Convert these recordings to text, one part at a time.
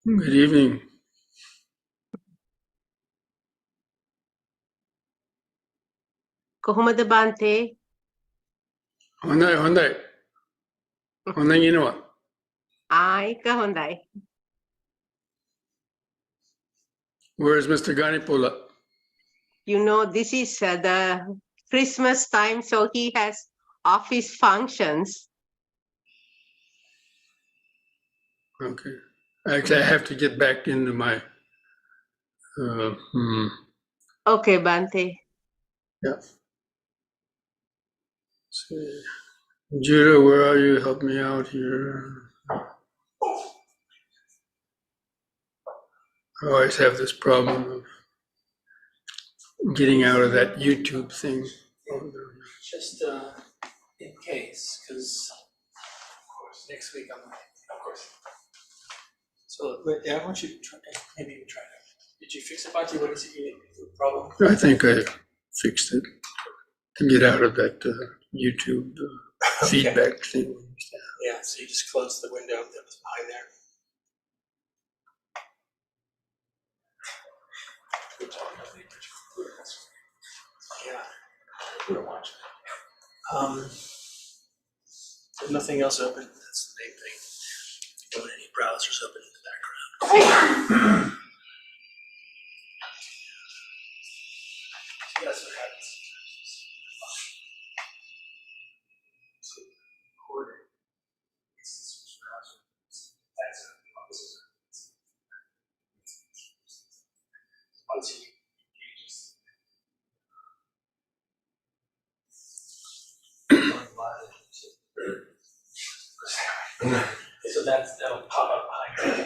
Good evening. Kohomada Bante? Honday ginawa. Ika honday. Where is Mr. Ganipula? You know, this is the Christmas time, so he has office functions. Okay. Actually, I have to get back into my. Okay, Bante. Yeah. See. Judah, where are you? Help me out here. I always have this problem of getting out of that YouTube thing. Just in case, because of course next week I'm of course. So yeah, I want you to try. Maybe you try that. Did you fix it, Bhante? What is it? The problem? I think I fixed it to get out of that YouTube feedback thing. Yeah. So you just close the window that was behind there. Yeah. We don't watch it. There's nothing else open. That's the main thing. Don't want any browsers open in the background. That's what happens. Once you just so that'll pop up behind you. I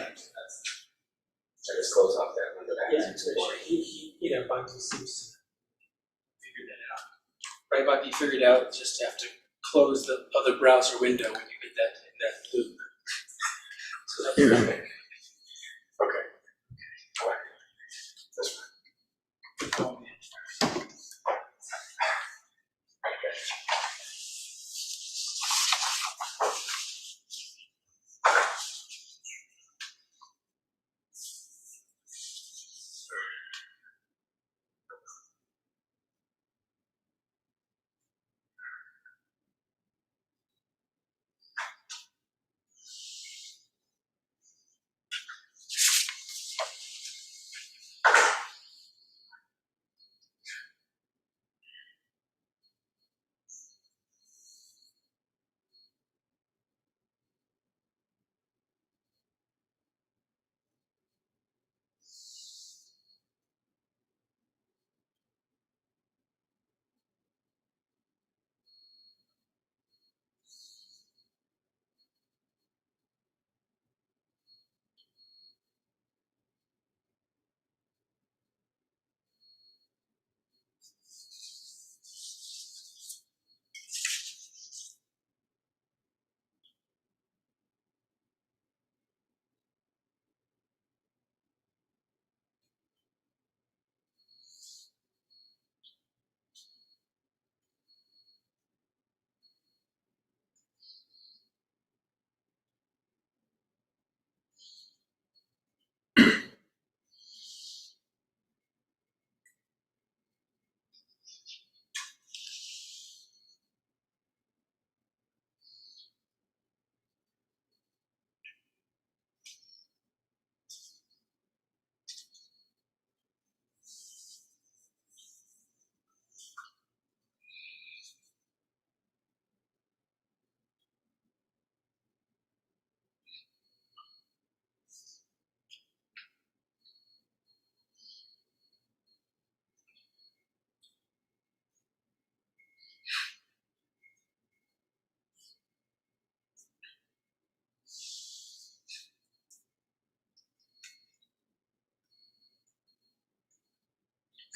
just close off that window. Yeah, he Bhante seems to figure that out. Right, Bhante, you figured out just have to close the other browser window when you get that in that loop. So that's okay. Okay. All right. That's fine.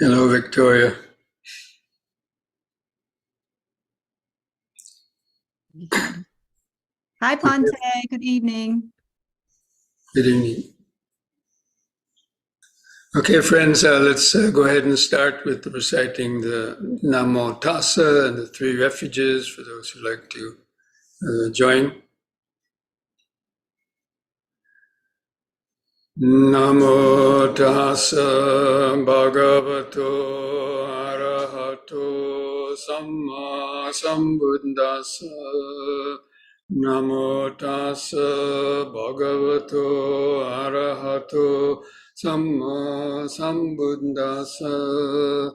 Hello, Victoria. Hi, Bhante. Good evening. Good evening. Okay, friends, let's go ahead and start with reciting the Namo Tassa and the three refuges for those who like to join. Namo tassa bhagavato arahato samma sambuddhassa. Namo tassa bhagavato arahato samma sambuddhassa.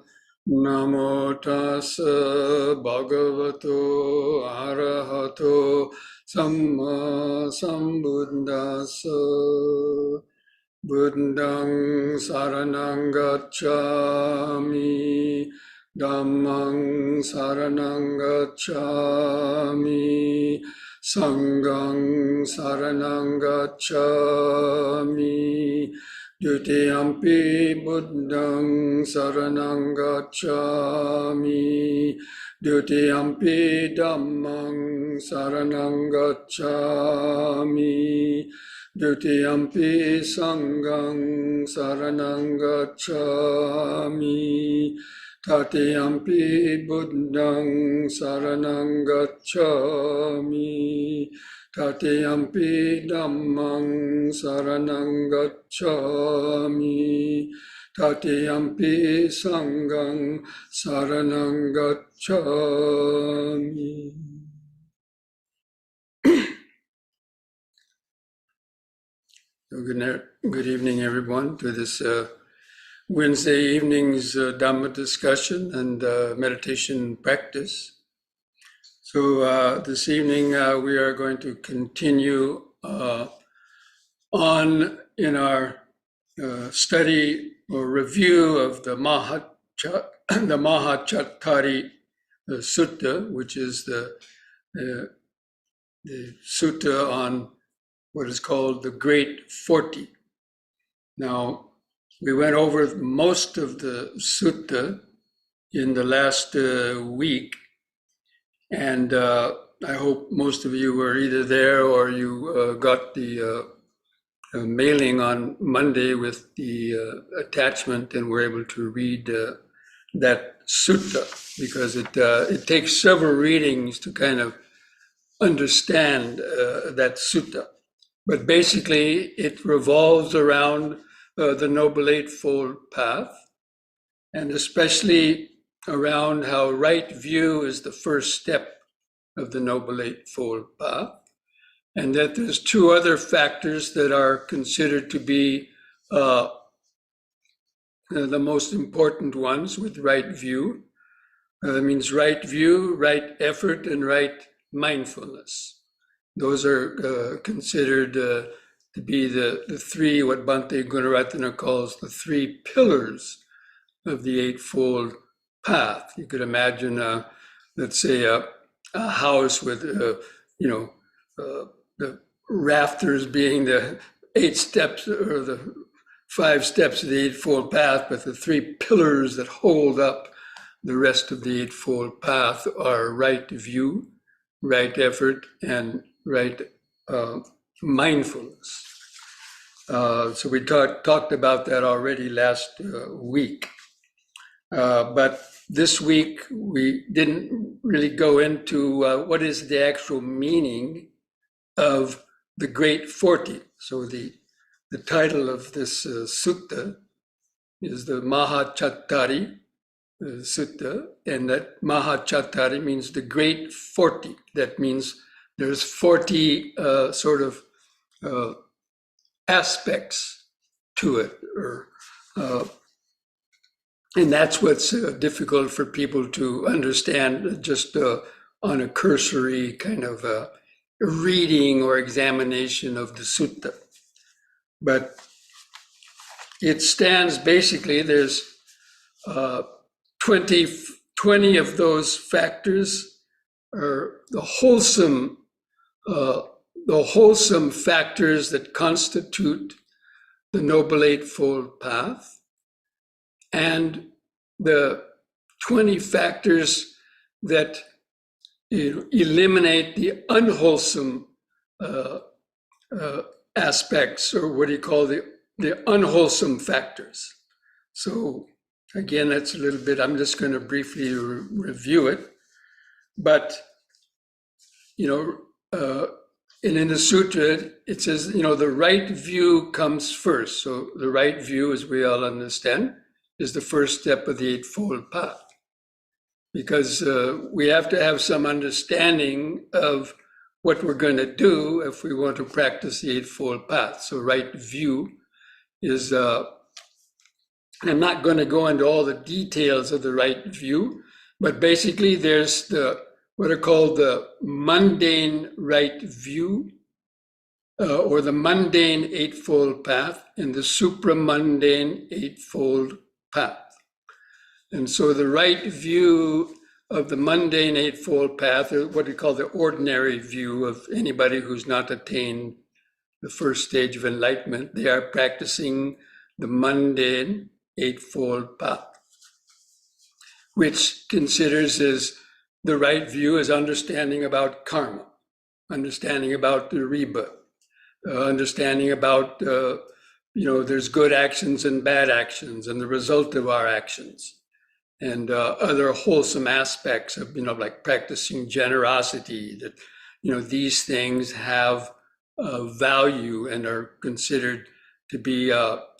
Namo tassa bhagavato arahato samma sambuddhassa. Buddhang saranang gacchami, Dhammang saranang gacchami, Sanghang saranang gacchami, Dutiyampi Buddhang saranang gacchami, Dutiyampi Dhammang saranang gacchami, Dutiyampi Sanghang saranang gacchami, Tatiyampi Buddhang saranang gacchami, Tatiyampi Dhammang saranang gacchami, Tatiyampi Sanghang saranang gacchami. Good evening, everyone, to this Wednesday evening's Dhamma discussion and meditation practice. So this evening we are going to continue on in our study or review of the Mahachattarisutta, Sutta, which is the sutta on what is called the Great 40. Now, we went over most of the sutta in the last week, and I hope most of you were either there or you got the mailing on Monday with the attachment and were able to read that sutta, because it takes several readings to kind of understand that sutta. But basically, it revolves around the Noble Eightfold Path, and especially around how right view is the first step of the Noble Eightfold Path, and that there's two other factors that are considered to be the most important ones with right view. That means right view, right effort, and right mindfulness. Those are considered to be the three, what Bhante Gunaratana calls the three pillars of the Eightfold Path. You could imagine, let's say, a house with, the rafters being the 8 steps or the 5 steps of the Eightfold Path, but the three pillars that hold up the rest of the Eightfold Path are right view, right effort, and right mindfulness. So we talked about that already last week. But this week, we didn't really go into what is the actual meaning of the Great 40. So the title of this sutta is the Mahachattarisutta, Sutta, and that Mahachattari means the Great 40. That means there's 40 sort of aspects to it, and that's what's difficult for people to understand just on a cursory kind of reading or examination of the sutta. But it stands basically, there's 20 of those factors are the wholesome factors that constitute the Noble Eightfold Path, and the 20 factors that eliminate the unwholesome aspects, or what do you call the unwholesome factors. So again, that's a little bit, I'm just going to briefly review it. But, And in the sutra, it says, the right view comes first. So the right view, as we all understand, is the first step of the Eightfold Path. Because we have to have some understanding of what we're going to do if we want to practice the Eightfold Path. So right view is, I'm not going to go into all the details of the right view, but basically there's what are called the mundane right view, or the mundane Eightfold Path, and the supramundane Eightfold Path. And so the right view of the mundane Eightfold Path, or what we call the ordinary view of anybody who's not attained the first stage of enlightenment, they are practicing the mundane Eightfold Path, which considers as the right view is understanding about karma, understanding about the rebirth, understanding about, there's good actions and bad actions and the result of our actions, and other wholesome aspects of, like practicing generosity, that, these things have value and are considered to be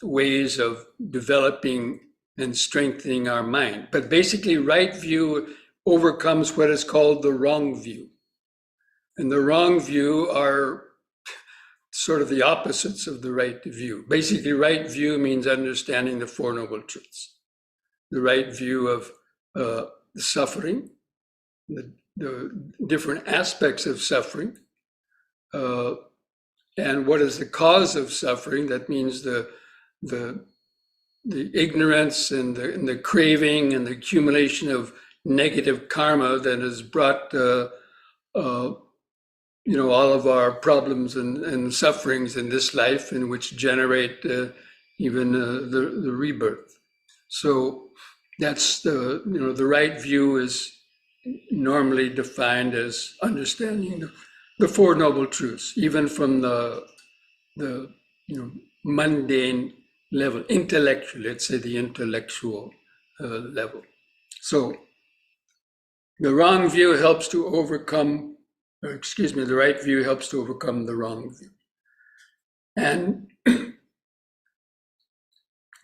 ways of developing and strengthening our mind. But basically, right view overcomes what is called the wrong view. And the wrong view are sort of the opposites of the right view. Basically, right view means understanding the Four Noble Truths. The right view of the suffering, the different aspects of suffering, and what is the cause of suffering. That means the ignorance and the craving and the accumulation of negative karma that has brought all of our problems and sufferings in this life, and which generate even the rebirth. So that's the right view is normally defined as understanding the Four Noble Truths, even from the mundane level, intellectual, let's say the intellectual level. So the wrong view helps to overcome, the right view helps to overcome the wrong view. And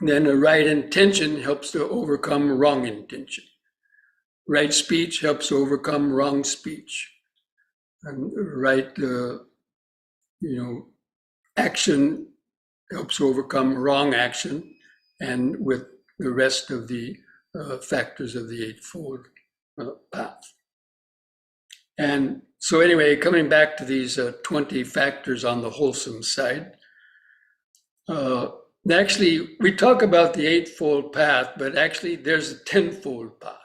then a right intention helps to overcome wrong intention. Right speech helps to overcome wrong speech. And right, action helps to overcome wrong action, and with the rest of the factors of the Eightfold Path. And so anyway, coming back to these 20 factors on the wholesome side, actually, we talk about the Eightfold Path, but actually there's a tenfold path.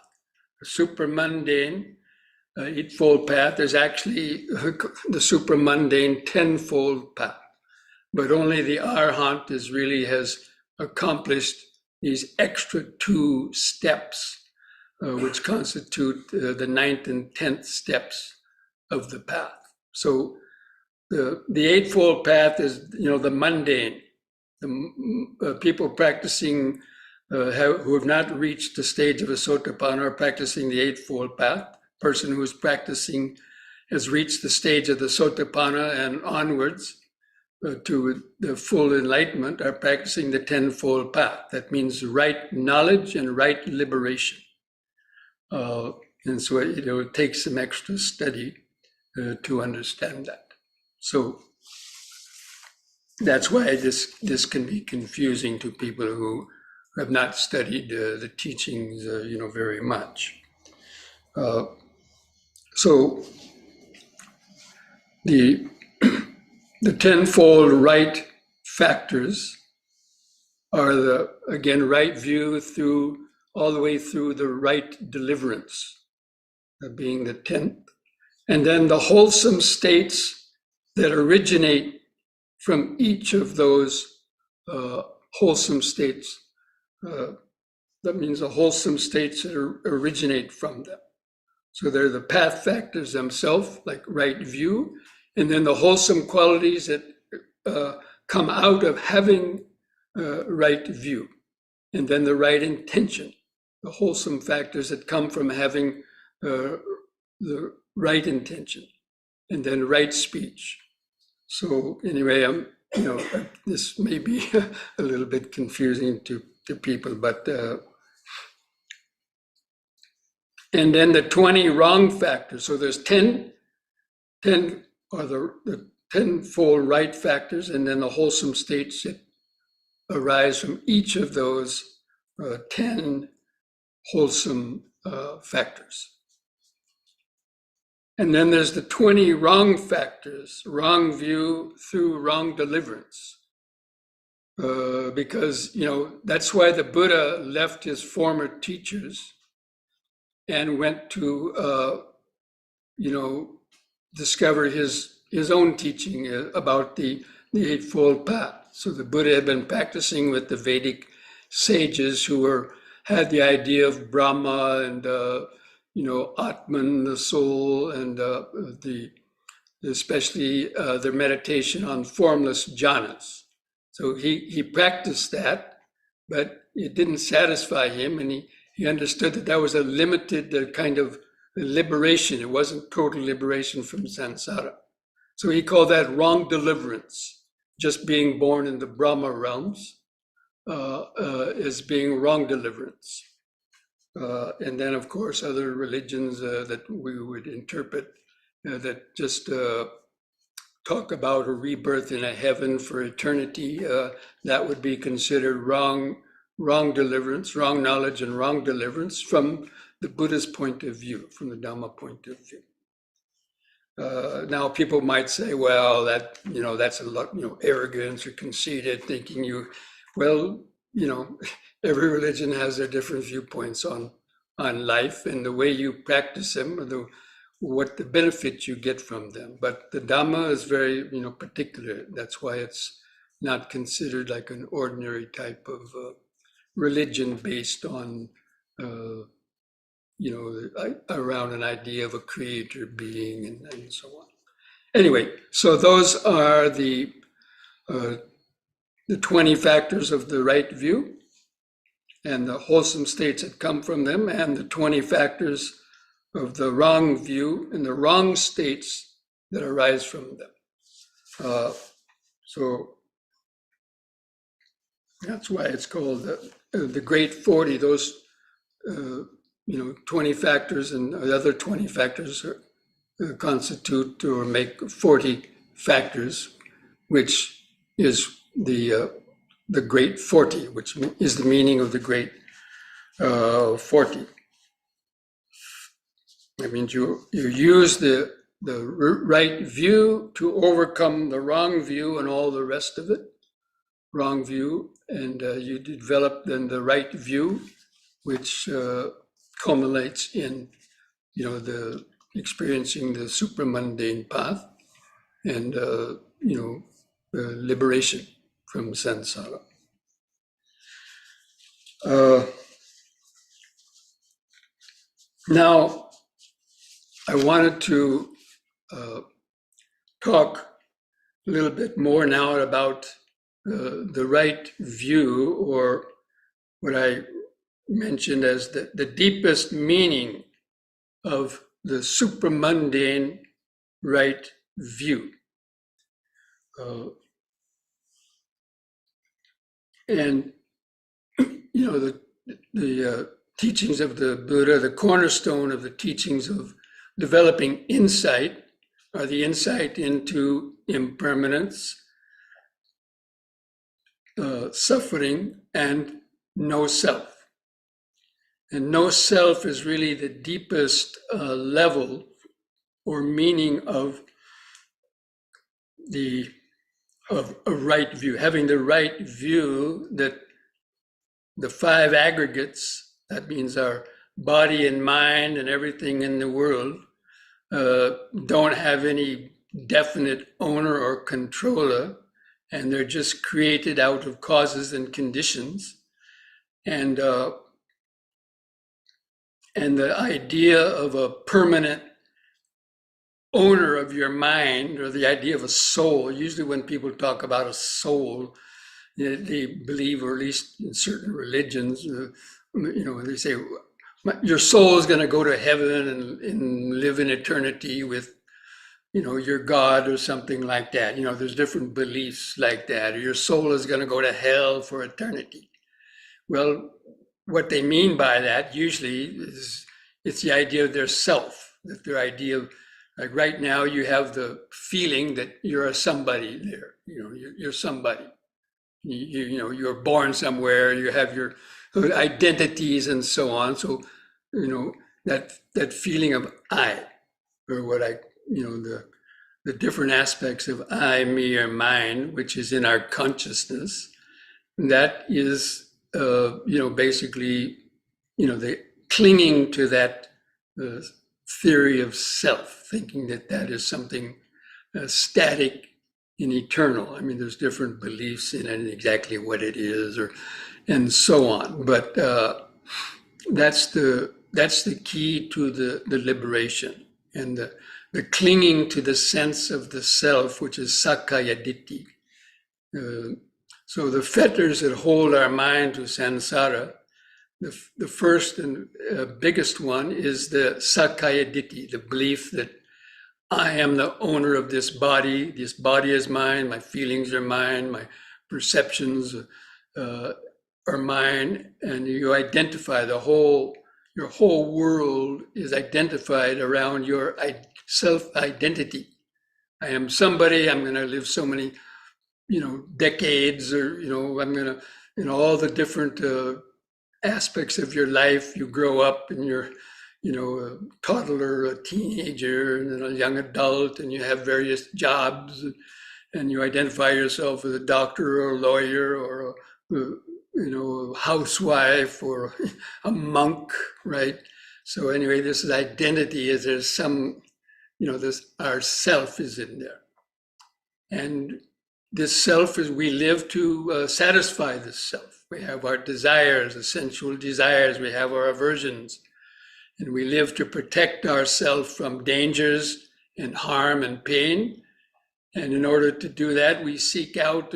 The supramundane Eightfold Path is actually the supramundane tenfold path. But only the Arhat has accomplished these extra 2 steps, which constitute the 9th and 10th steps of the path. So the Eightfold Path is, the mundane. The people practicing who have not reached the stage of a sotapanna are practicing the Eightfold Path. Person who is practicing has reached the stage of the sotapanna and onwards to the full enlightenment are practicing the tenfold path. That means right knowledge and right liberation. And so it takes some extra study to understand that. So that's why this can be confusing to people who have not studied the teachings, very much. So the tenfold right factors are again, right view through all the way through the right deliverance, being the 10th. And then the wholesome states that originate from each of those wholesome states. That means the wholesome states that originate from them. So they're the path factors themselves, like right view, and then the wholesome qualities that come out of having right view, and then the right intention, the wholesome factors that come from having the right intention, and then right speech, So anyway, this may be a little bit confusing to people, but and then the 20 wrong factors. So there's 10 are the 10-fold right factors, and then the wholesome states that arise from each of those 10 wholesome factors. And then there's the 20 wrong factors, wrong view through wrong deliverance. Because, that's why the Buddha left his former teachers and went to, discover his own teaching about the Eightfold Path. So the Buddha had been practicing with the Vedic sages who had the idea of Brahma and Atman, the soul, and especially their meditation on formless jhanas. So he practiced that, but it didn't satisfy him, and he understood that was a limited kind of liberation. It wasn't total liberation from samsara. So he called that wrong deliverance. Just being born in the Brahma realms is being wrong deliverance. And then, of course, other religions that we would interpret that just talk about a rebirth in a heaven for eternity, that would be considered wrong deliverance, wrong knowledge, and wrong deliverance from the Buddha's point of view, from the Dhamma point of view. Now, people might say, well, that's a lot, arrogance or conceited, thinking every religion has their different viewpoints on life and the way you practice them, or what the benefit you get from them. But the Dhamma is very, particular. That's why it's not considered like an ordinary type of religion based on, around an idea of a creator being and so on. Anyway, so those are the 20 factors of the right view and the wholesome states that come from them, and the 20 factors of the wrong view and the wrong states that arise from them. So that's why it's called the Great 40. Those 20 factors and the other 20 factors constitute or make 40 factors, which is the Great 40, which is the meaning of the Great 40. That means you use the right view to overcome the wrong view and all the rest of it, wrong view, and you develop then the right view, which culminates in, the experiencing the supramundane path and, liberation from samsara. Now, I wanted to talk a little bit more now about the right view, or what I mentioned as the deepest meaning of the supramundane right view. And, the teachings of the Buddha, the cornerstone of the teachings of developing insight, are the insight into impermanence, suffering, and no self. And no self is really the deepest level or meaning of a right view. Having the right view that the five aggregates, that means our body and mind and everything in the world, don't have any definite owner or controller, and they're just created out of causes and conditions. And the idea of a permanent owner of your mind, or the idea of a soul, usually when people talk about a soul, they believe, or at least in certain religions, they say, your soul is going to go to heaven and live in eternity with your God or something like that. There's different beliefs like that. Or your soul is going to go to hell for eternity. Well, what they mean by that usually is it's the idea of their self, that their idea of, like right now you have the feeling that you're a somebody there. You're somebody. You're born somewhere, you have your identities and so on. So, that feeling of I, or what the different aspects of I, me, or mine, which is in our consciousness, that is, basically, the clinging to that theory of self, thinking that that is something static and eternal. I mean, there's different beliefs in it, exactly what it is, and so on. But that's the key to the liberation, and the clinging to the sense of the self, which is sakkaya ditthi. So the fetters that hold our mind to samsara, the first and biggest one is the sakkaya ditthi, the belief that I am the owner of this body is mine, my feelings are mine, my perceptions are mine, and you identify your whole world is identified around your self-identity. I am somebody, I'm going to live so many, decades, or, I'm going to, all the different aspects of your life. You grow up and you're, a toddler, a teenager, and then a young adult, and you have various jobs, and you identify yourself as a doctor or a lawyer or a housewife or a monk, right? So anyway, this is identity, is there's some, our self is in there. And this self is, we live to satisfy this self. We have our desires, the sensual desires, we have our aversions, and we live to protect ourselves from dangers and harm and pain. And in order to do that, we seek out,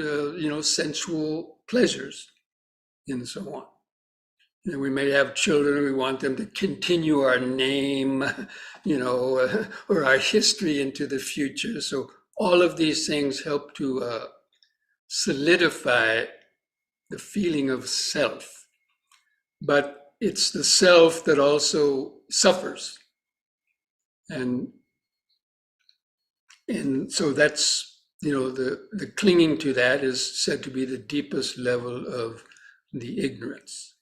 sensual pleasures and so on. And we may have children, we want them to continue our name, or our history into the future. So all of these things help to solidify the feeling of self. But it's the self that also suffers. And so that's, the clinging to that is said to be the deepest level of the ignorance.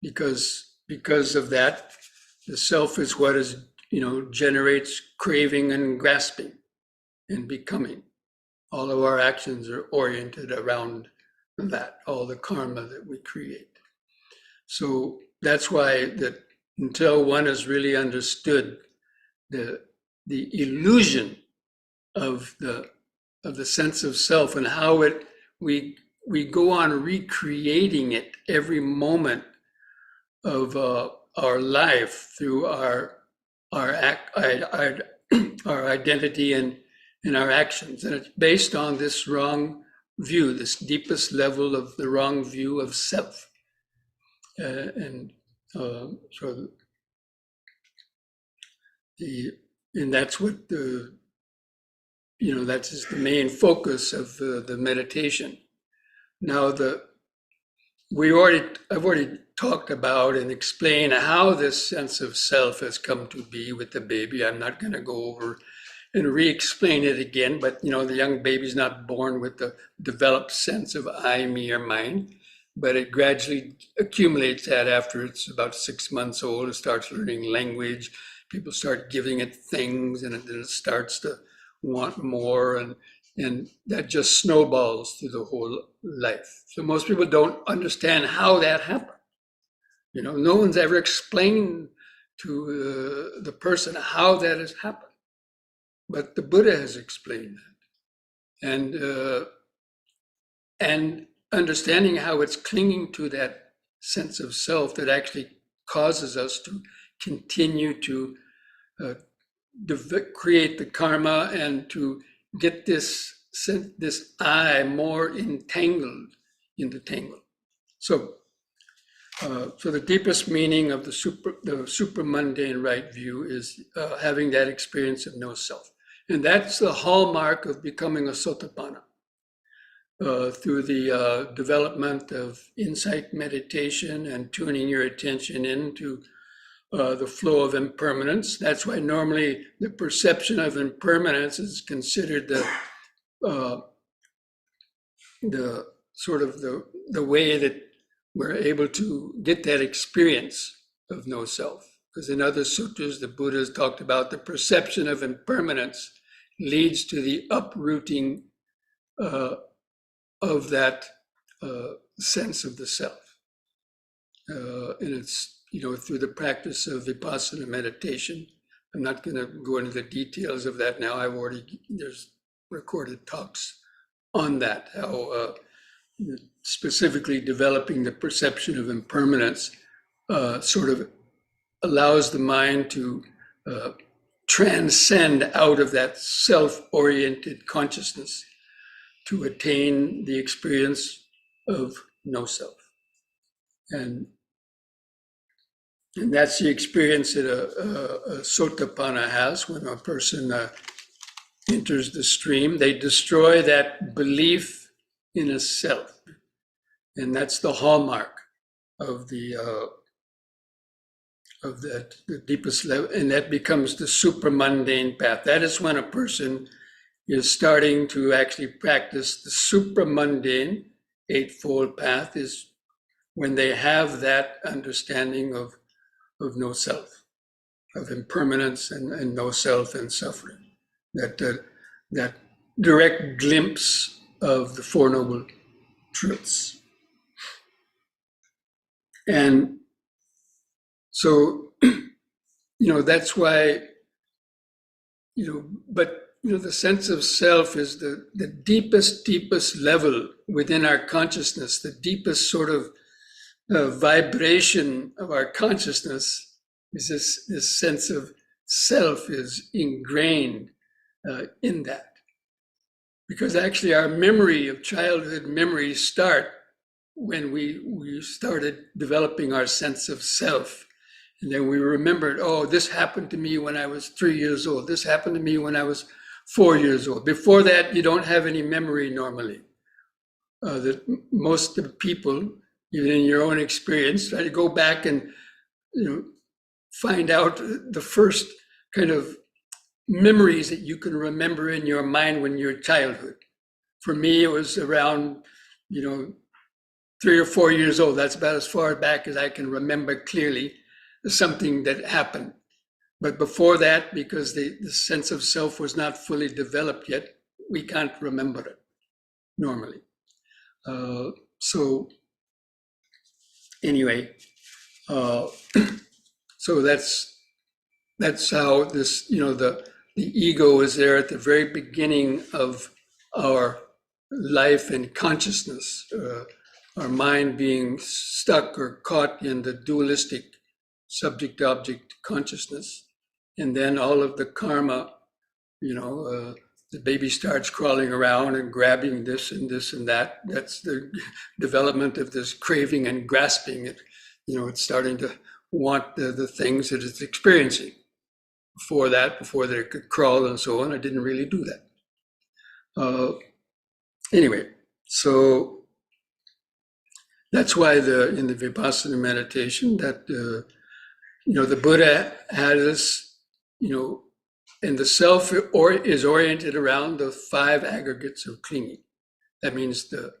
Because of that, the self is what is, generates craving and grasping and becoming. All of our actions are oriented around that, all the karma that we create. So that's why that until one has really understood the illusion of the sense of self and how we go on recreating it every moment of our life through our identity and our actions, and it's based on this wrong view, this deepest level of the wrong view of self, and that's what that's just the main focus of the meditation. Now I've already talked about and explained how this sense of self has come to be with the baby. I'm not going to go over and re-explain it again, but the young baby's not born with the developed sense of I, me, or mine, but it gradually accumulates that after it's about 6 months old. It starts learning language. People start giving it things, and then it starts to want more, and that just snowballs through the whole life. So most people don't understand how that happened. No one's ever explained to the person how that has happened. But the Buddha has explained that. And understanding how it's clinging to that sense of self that actually causes us to continue to create the karma and to get this I more entangled in the tangle. So the deepest meaning of the super mundane right view is having that experience of no self. And that's the hallmark of becoming a sotapanna. Through the development of insight meditation and tuning your attention into the flow of impermanence. That's why normally the perception of impermanence is considered the sort of the way that we're able to get that experience of no self. Because in other sutras, the Buddha has talked about the perception of impermanence leads to the uprooting of that sense of the self. And it's, through the practice of vipassana meditation. I'm not going to go into the details of that now. There's recorded talks on that, how specifically developing the perception of impermanence sort of allows the mind to transcend out of that self-oriented consciousness to attain the experience of no self. And that's the experience that a sotapanna has when a person enters the stream. They destroy that belief in a self. And that's the hallmark of the deepest level, and that becomes the supramundane path. That is when a person is starting to actually practice the supramundane Eightfold Path, is when they have that understanding of no self, of impermanence and no self and suffering. That direct glimpse of the Four Noble Truths. And so, that's why, the sense of self is the deepest level within our consciousness, the deepest sort of vibration of our consciousness is this sense of self is ingrained in that. Because actually our memory of childhood memories start when we started developing our sense of self. And then we remembered, oh, this happened to me when I was 3 years old. This happened to me when I was 4 years old. Before that, you don't have any memory normally. That most of the people, even in your own experience, try to go back and find out the first kind of memories that you can remember in your mind when you're childhood. For me, it was around 3 or 4 years old. That's about as far back as I can remember clearly something that happened. But before that, because the sense of self was not fully developed yet, we can't remember it normally. So anyway, so that's how this, the ego is there at the very beginning of our life and consciousness, our mind being stuck or caught in the dualistic subject-object consciousness. And then all of the karma, the baby starts crawling around and grabbing this and this and that. That's the development of this craving and grasping. It's starting to want the things that it's experiencing. Before they could crawl and so on, I didn't really do that. Anyway, so that's why in the Vipassana meditation that the Buddha had us, and the self is oriented around the 5 aggregates of clinging. That means the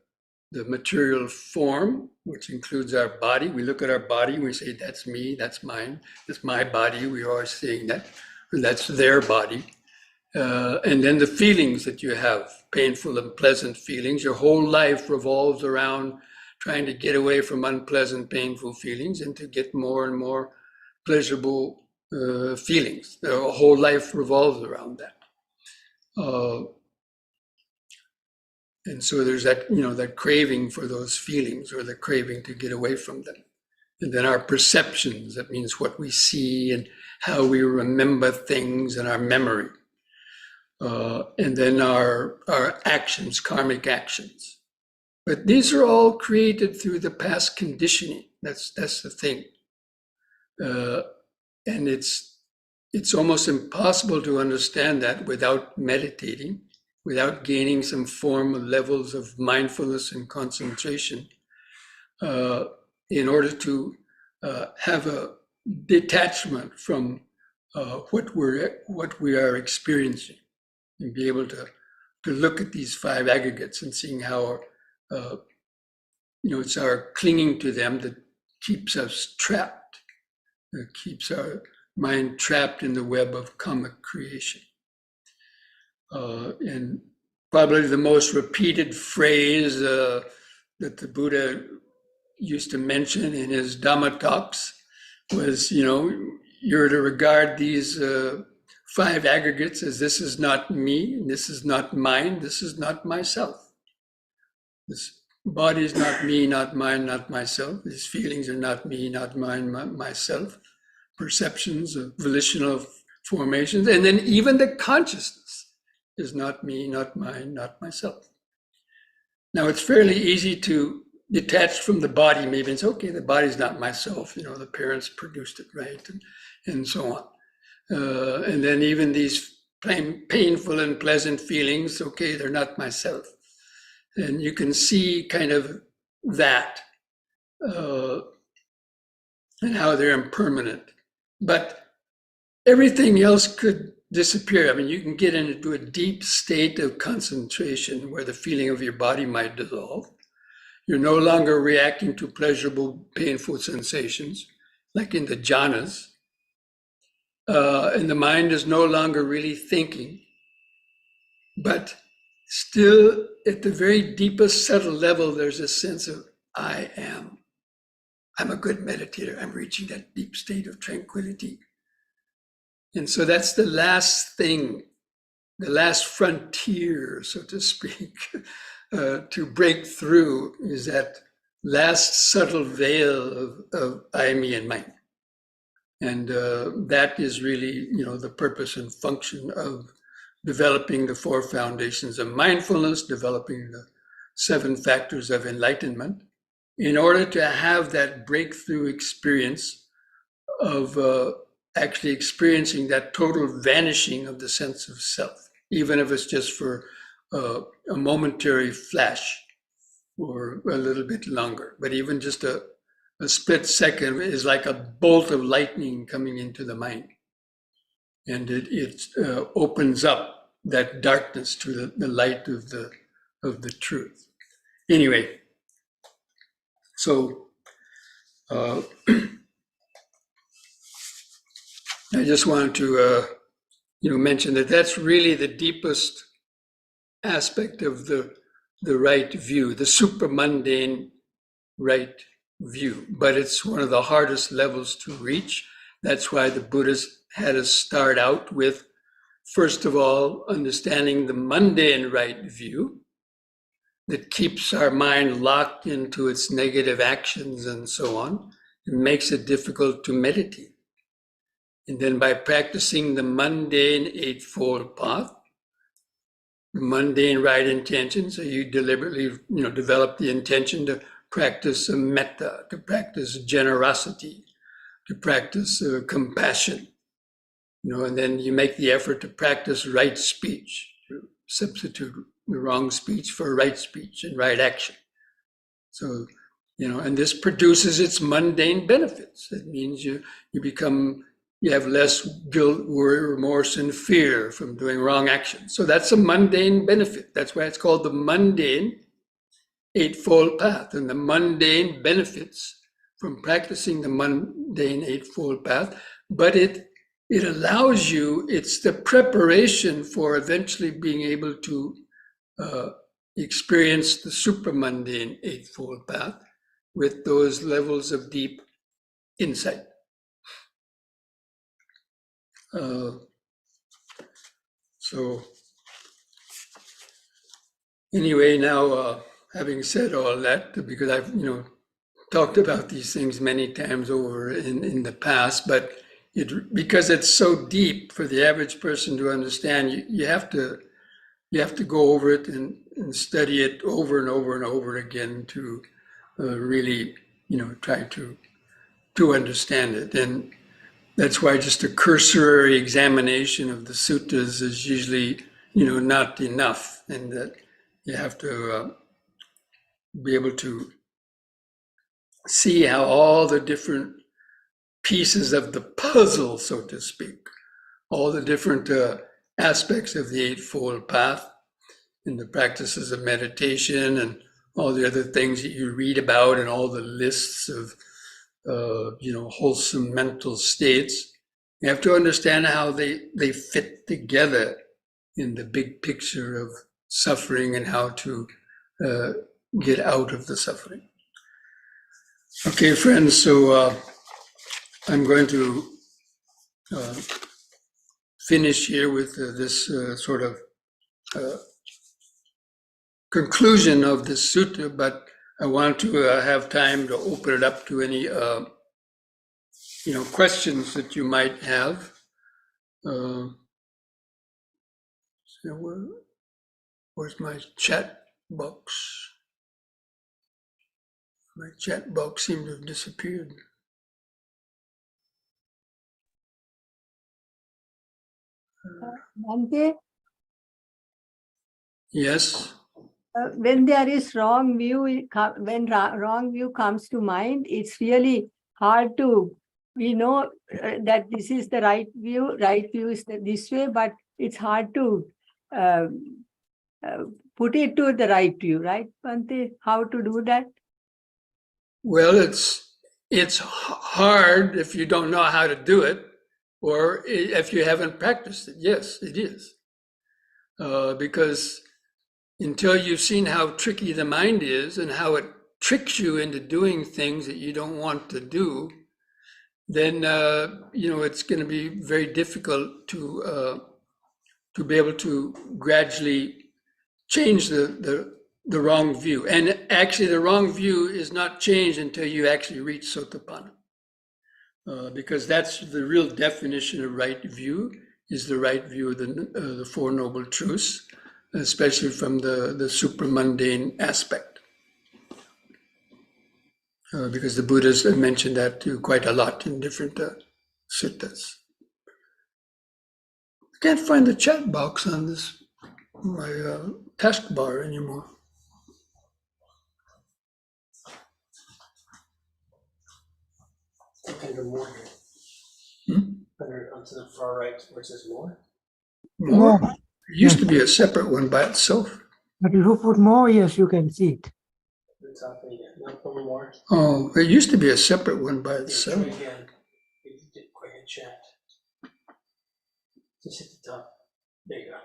material form, which includes our body. We look at our body and we say, that's me, that's mine, that's my body. We're always saying that, or that's their body. And then the feelings that you have, painful and pleasant feelings. Your whole life revolves around trying to get away from unpleasant, painful feelings and to get more and more pleasurable feelings. Their whole life revolves around that. And so there's that, that craving for those feelings, or the craving to get away from them. And then our perceptions, that means what we see and how we remember things and our memory. And then our actions, karmic actions. But these are all created through the past conditioning. That's the thing. And it's it's almost impossible to understand that without meditating, without gaining some form of levels of mindfulness and concentration, in order to have a detachment from what we are experiencing, and be able to look at these five aggregates and seeing how it's our clinging to them that keeps us trapped, that keeps our mind trapped in the web of karmic creation. And probably the most repeated phrase that the Buddha used to mention in his Dhamma talks was, you're to regard these five aggregates as this is not me, this is not mine, this is not myself. This body is not me, not mine, not myself. These feelings are not me, not mine, myself. Perceptions of volitional formations, and then even the consciousness is not me, not mine, not myself. Now, it's fairly easy to detach from the body, maybe, and say, okay, the body's not myself, the parents produced it, right, and so on. And then even these painful and pleasant feelings, okay, they're not myself. And you can see kind of that, and how they're impermanent. But everything else could disappear. I mean, you can get into a deep state of concentration where the feeling of your body might dissolve. You're no longer reacting to pleasurable, painful sensations, like in the jhanas. And the mind is no longer really thinking. But still, at the very deepest, subtle level, there's a sense of, I am. I'm a good meditator. I'm reaching that deep state of tranquility. And so that's the last thing, the last frontier, so to speak, to break through, is that last subtle veil of I, me, and mine. And that is really, the purpose and function of developing the four foundations of mindfulness, developing the 7 factors of enlightenment, in order to have that breakthrough experience of actually experiencing that total vanishing of the sense of self, even if it's just for a momentary flash or a little bit longer. But even just a split second is like a bolt of lightning coming into the mind. And it opens up that darkness to the light of the truth. Anyway, so I just wanted to mention that that's really the deepest aspect of the right view, the supramundane right view. But it's one of the hardest levels to reach. That's why the Buddhists had us start out with, first of all, understanding the mundane right view that keeps our mind locked into its negative actions and so on. It makes it difficult to meditate. And then by practicing the mundane Eightfold Path, the mundane right intention, so you deliberately develop the intention to practice metta, to practice generosity, to practice compassion, and then you make the effort to practice right speech, substitute the wrong speech for right speech and right action. So, and this produces its mundane benefits. It means you have less guilt, worry, remorse, and fear from doing wrong action. So that's a mundane benefit. That's why it's called the mundane Eightfold Path. And the mundane benefits from practicing the mundane Eightfold Path, but it allows you, it's the preparation for eventually being able to experience the supramundane Eightfold Path with those levels of deep insight. So anyway, now having said all that, because I've talked about these things many times over in the past, but because it's so deep for the average person to understand, you have to go over it and study it over and over and over again to really try to understand it. And That's why just a cursory examination of the suttas is usually, not enough, and that you have to be able to see how all the different pieces of the puzzle, so to speak, all the different aspects of the Eightfold Path and the practices of meditation and all the other things that you read about and all the lists of, wholesome mental states. You have to understand how they fit together in the big picture of suffering and how to get out of the suffering. Okay, friends, so I'm going to finish here with this sort of conclusion of this sutta, but I want to have time to open it up to any questions that you might have. Where's my chat box? My chat box seemed to have disappeared. Bhante, Yes. when there is wrong view, when wrong view comes to mind, it's really hard to, we know that this is the right view is this way, but it's hard to put it to the right view, right, Bhante? How to do that? Well, it's hard if you don't know how to do it, or if you haven't practiced it. Yes, it is. Because until you've seen how tricky the mind is and how it tricks you into doing things that you don't want to do, then it's going to be very difficult to be able to gradually change the wrong view. And actually, the wrong view is not changed until you actually reach Sotapanna, because that's the real definition of right view, is the right view of the Four Noble Truths, especially from the supramundane aspect. Because the Buddhas have mentioned that too quite a lot in different suttas. I can't find the chat box on my taskbar anymore. Look under more here. Under onto the far right where it says more. More? It used to be a separate one by itself. But if you put more, yes, you can see it. The top again. No, put more. Oh, it used to be a separate one by Yeah, itself. try again. You didn't quite hit chat. Just hit the top. There you go.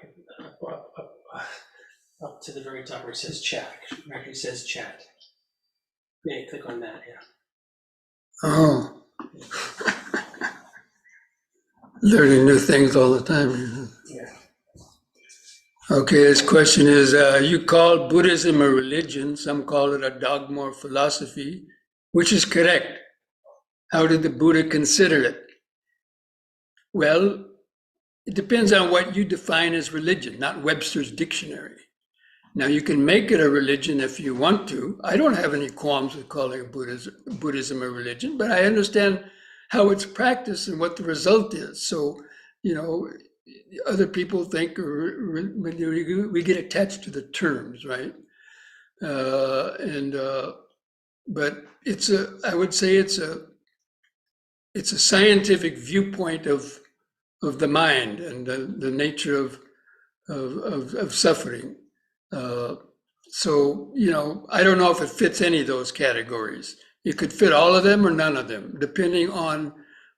Up to the very top where it says chat. Where it says chat. Yeah, click on that. Yeah. Oh. Learning new things all the time. Yeah. Okay, this question is, you call Buddhism a religion, some call it a dogma or philosophy. Which is correct? How did the Buddha consider it? Well, it depends on what you define as religion, not Webster's dictionary. Now, you can make it a religion if you want to. I don't have any qualms with calling Buddhism a religion, but I understand how it's practiced and what the result is. So, other people think we get attached to the terms, right? But I would say it's a scientific viewpoint of the mind and the nature of suffering. So, I don't know if it fits any of those categories. It could fit all of them or none of them, depending on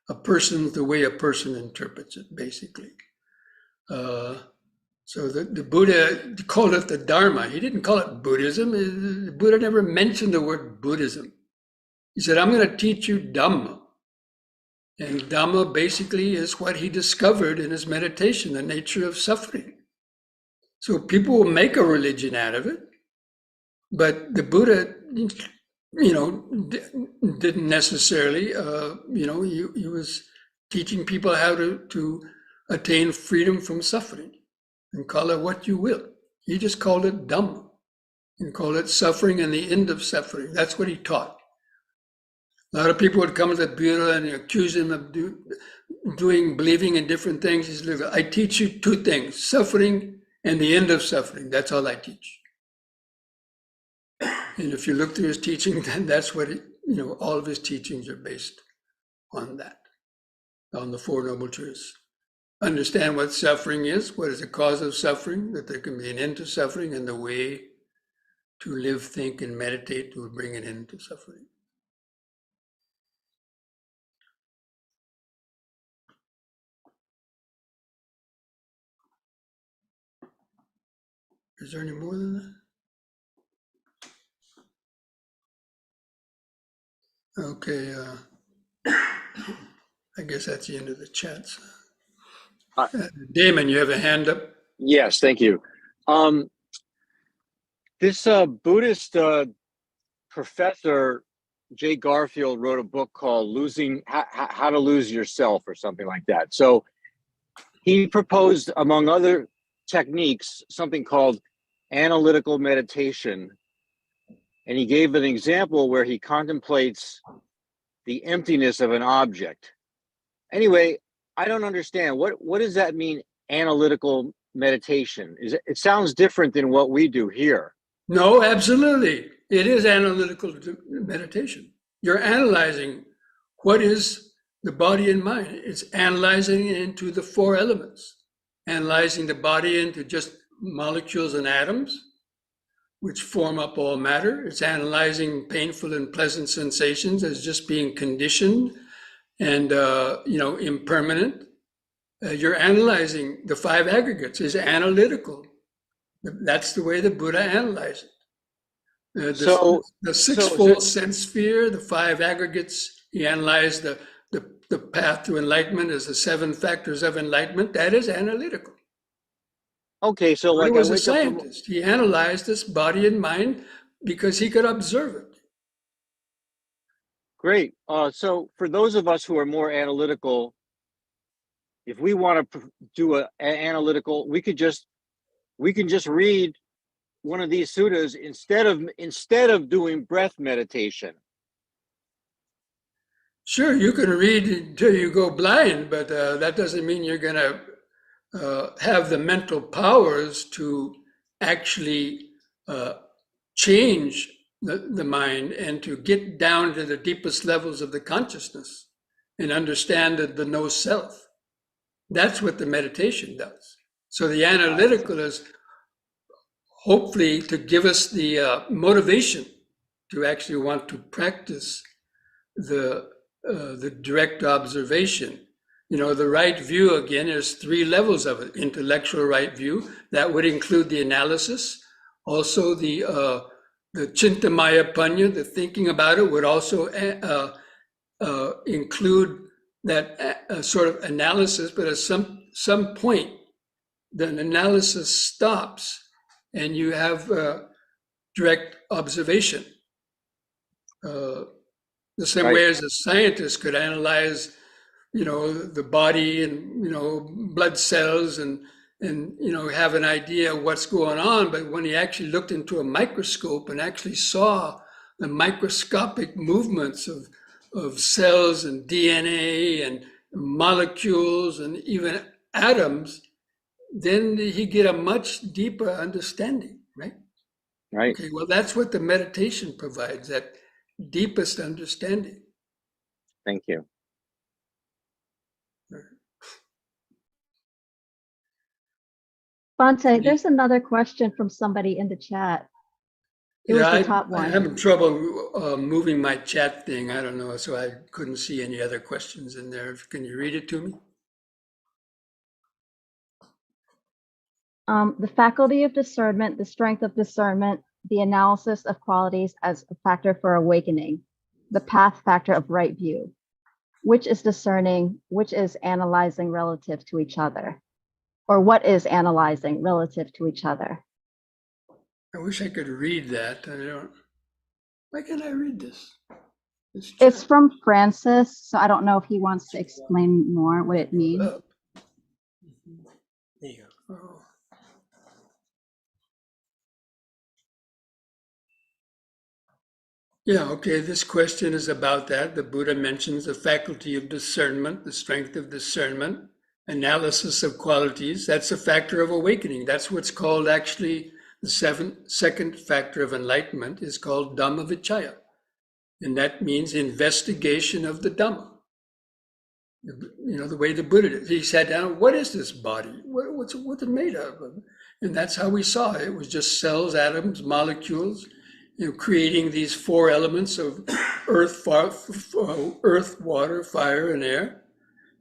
the way a person interprets it, basically. So the Buddha called it the Dharma. He didn't call it Buddhism. The Buddha never mentioned the word Buddhism. He said, I'm going to teach you Dhamma. And Dhamma basically is what he discovered in his meditation, the nature of suffering. So people will make a religion out of it, but the Buddha, didn't necessarily, he was teaching people how to attain freedom from suffering, and call it what you will. He just called it Dhamma and called it suffering and the end of suffering. That's what he taught. A lot of people would come to the Buddha and accuse him of believing in different things. He says, look, I teach you two things, suffering and the end of suffering. That's all I teach. And if you look through his teaching, then that's what, all of his teachings are based on that, on the Four Noble Truths. Understand what suffering is, what is the cause of suffering, that there can be an end to suffering, and the way to live, think, and meditate will bring an end to suffering. Is there any more than that? Okay, I guess that's the end of the chats. Damon, you have a hand up? Yes, thank you. This Buddhist professor, Jay Garfield, wrote a book called How to Lose Yourself or something like that. So he proposed, among other techniques, something called analytical meditation. And he gave an example where he contemplates the emptiness of an object. Anyway, I don't understand. What does that mean, analytical meditation? It sounds different than what we do here. No, absolutely. It is analytical meditation. You're analyzing what is the body and mind. It's analyzing it into the four elements, analyzing the body into just molecules and atoms, which form up all matter. It's analyzing painful and pleasant sensations as just being conditioned and impermanent. You're analyzing the five aggregates is analytical. That's the way the Buddha analyzed it. The sixfold sense sphere, the five aggregates, he analyzed the path to enlightenment as the seven factors of enlightenment. That is analytical. Okay, so like he was a scientist. He analyzed this body and mind because he could observe it. Great. So for those of us who are more analytical, if we want to do an analytical, we can just read one of these suttas instead of doing breath meditation. Sure, you can read until you go blind, but that doesn't mean you're going to have the mental powers to actually change the mind and to get down to the deepest levels of the consciousness and understand the no self. That's what the meditation does. So the analytical is hopefully to give us the motivation to actually want to practice the direct observation. The right view, again, is three levels of it. Intellectual right view, that would include the analysis. Also the Chintamaya Panya, the thinking about it, would also include that sort of analysis, but at some point, the analysis stops and you have direct observation. The same way as a scientist could analyze, the body and, blood cells and have an idea of what's going on. But when he actually looked into a microscope and actually saw the microscopic movements of cells and DNA and molecules and even atoms, then he get a much deeper understanding, right? Right. Okay, well, that's what the meditation provides, that deepest understanding. Thank you. Bante, there's another question from somebody in the chat. It was the top one. I'm having trouble moving my chat thing. I don't know, so I couldn't see any other questions in there. Can you read it to me? The faculty of discernment, the strength of discernment, the analysis of qualities as a factor for awakening, the path factor of right view. Which is discerning, which is analyzing relative to each other? Or what is analyzing relative to each other? I wish I could read that. Why can't I read this? It's from Francis, so I don't know if he wants to explain more what it means. There you go. Oh. Yeah, okay, this question is about that. The Buddha mentions the faculty of discernment, the strength of discernment, analysis of qualities. That's a factor of awakening. That's what's called actually the second factor of enlightenment is called Dhamma Vichaya. And that means investigation of the Dhamma. You know, the way the Buddha did. He sat down, what is this body? What's it made of? And that's how we saw it. It was just cells, atoms, molecules, you know, creating these four elements of earth, water, fire, and air,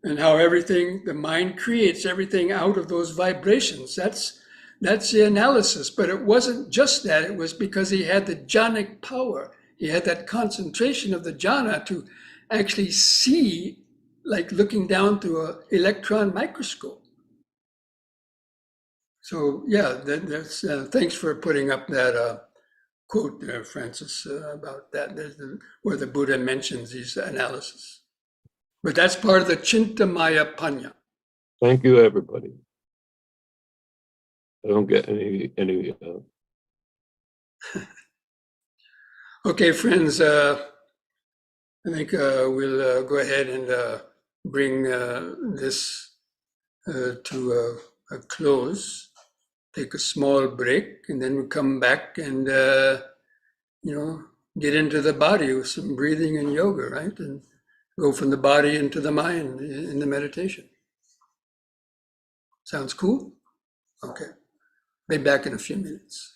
and how everything, the mind creates everything out of those vibrations. That's the analysis. But it wasn't just that. It was because he had the jhanic power. He had that concentration of the jhana to actually see, like looking down through an electron microscope. So yeah, that's thanks for putting up that quote there, Francis, about that. There's where the Buddha mentions these analysis. But that's part of the Chintamaya Panya. Thank you, everybody. I don't get any. Okay, friends, I think we'll go ahead and bring this to a close. Take a small break, and then we'll come back and you know, get into the body with some breathing and yoga, right? And go from the body into the mind in the meditation. Sounds cool? Okay. Be back in a few minutes.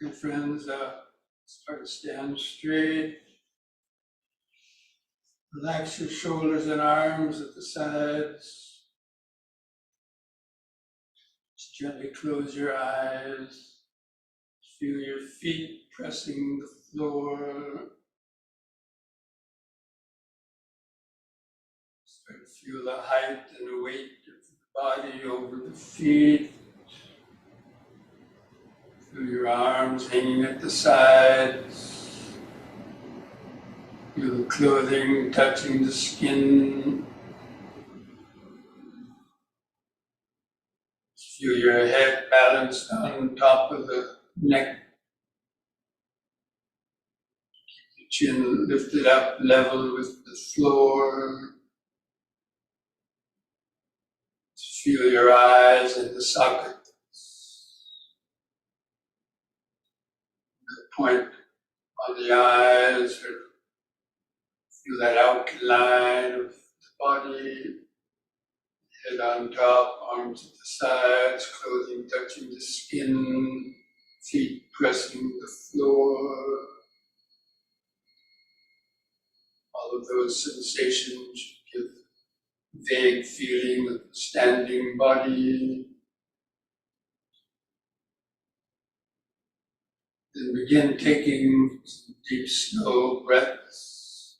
Okay, friends, start to stand straight. Relax your shoulders and arms at the sides. Just gently close your eyes. Feel your feet pressing the floor. Start to feel the height and the weight of the body over the feet. Feel your arms hanging at the sides. Feel the clothing touching the skin. Feel your head balanced on top of the neck. Keep the chin lifted up, level with the floor. Feel your eyes in the socket. The point on the eyes, or feel that outline of the body. Head on top, arms at the sides, clothing touching the skin, feet pressing the floor. All of those sensations give vague feeling of the standing body. Then begin taking deep, slow breaths.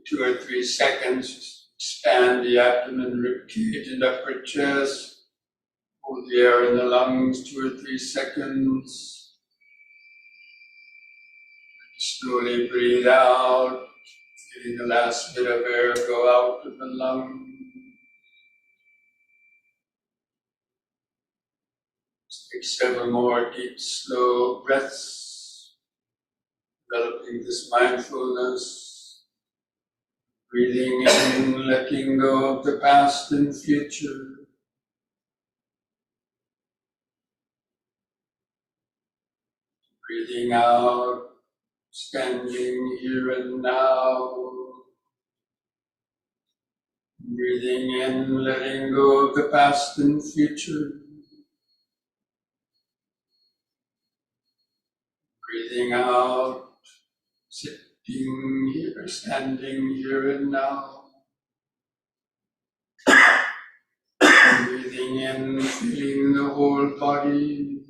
2 or 3 seconds. Expand the abdomen, rib cage, and upper chest. Hold the air in the lungs 2 or 3 seconds. Slowly breathe out, feeling the last bit of air go out of the lung. Just take several more deep, slow breaths, developing this mindfulness. Breathing in, letting go of the past and future. Breathing out, standing here and now. Breathing in, letting go of the past and future. Breathing out, sitting here, standing here and now. Breathing in, feeling the whole body.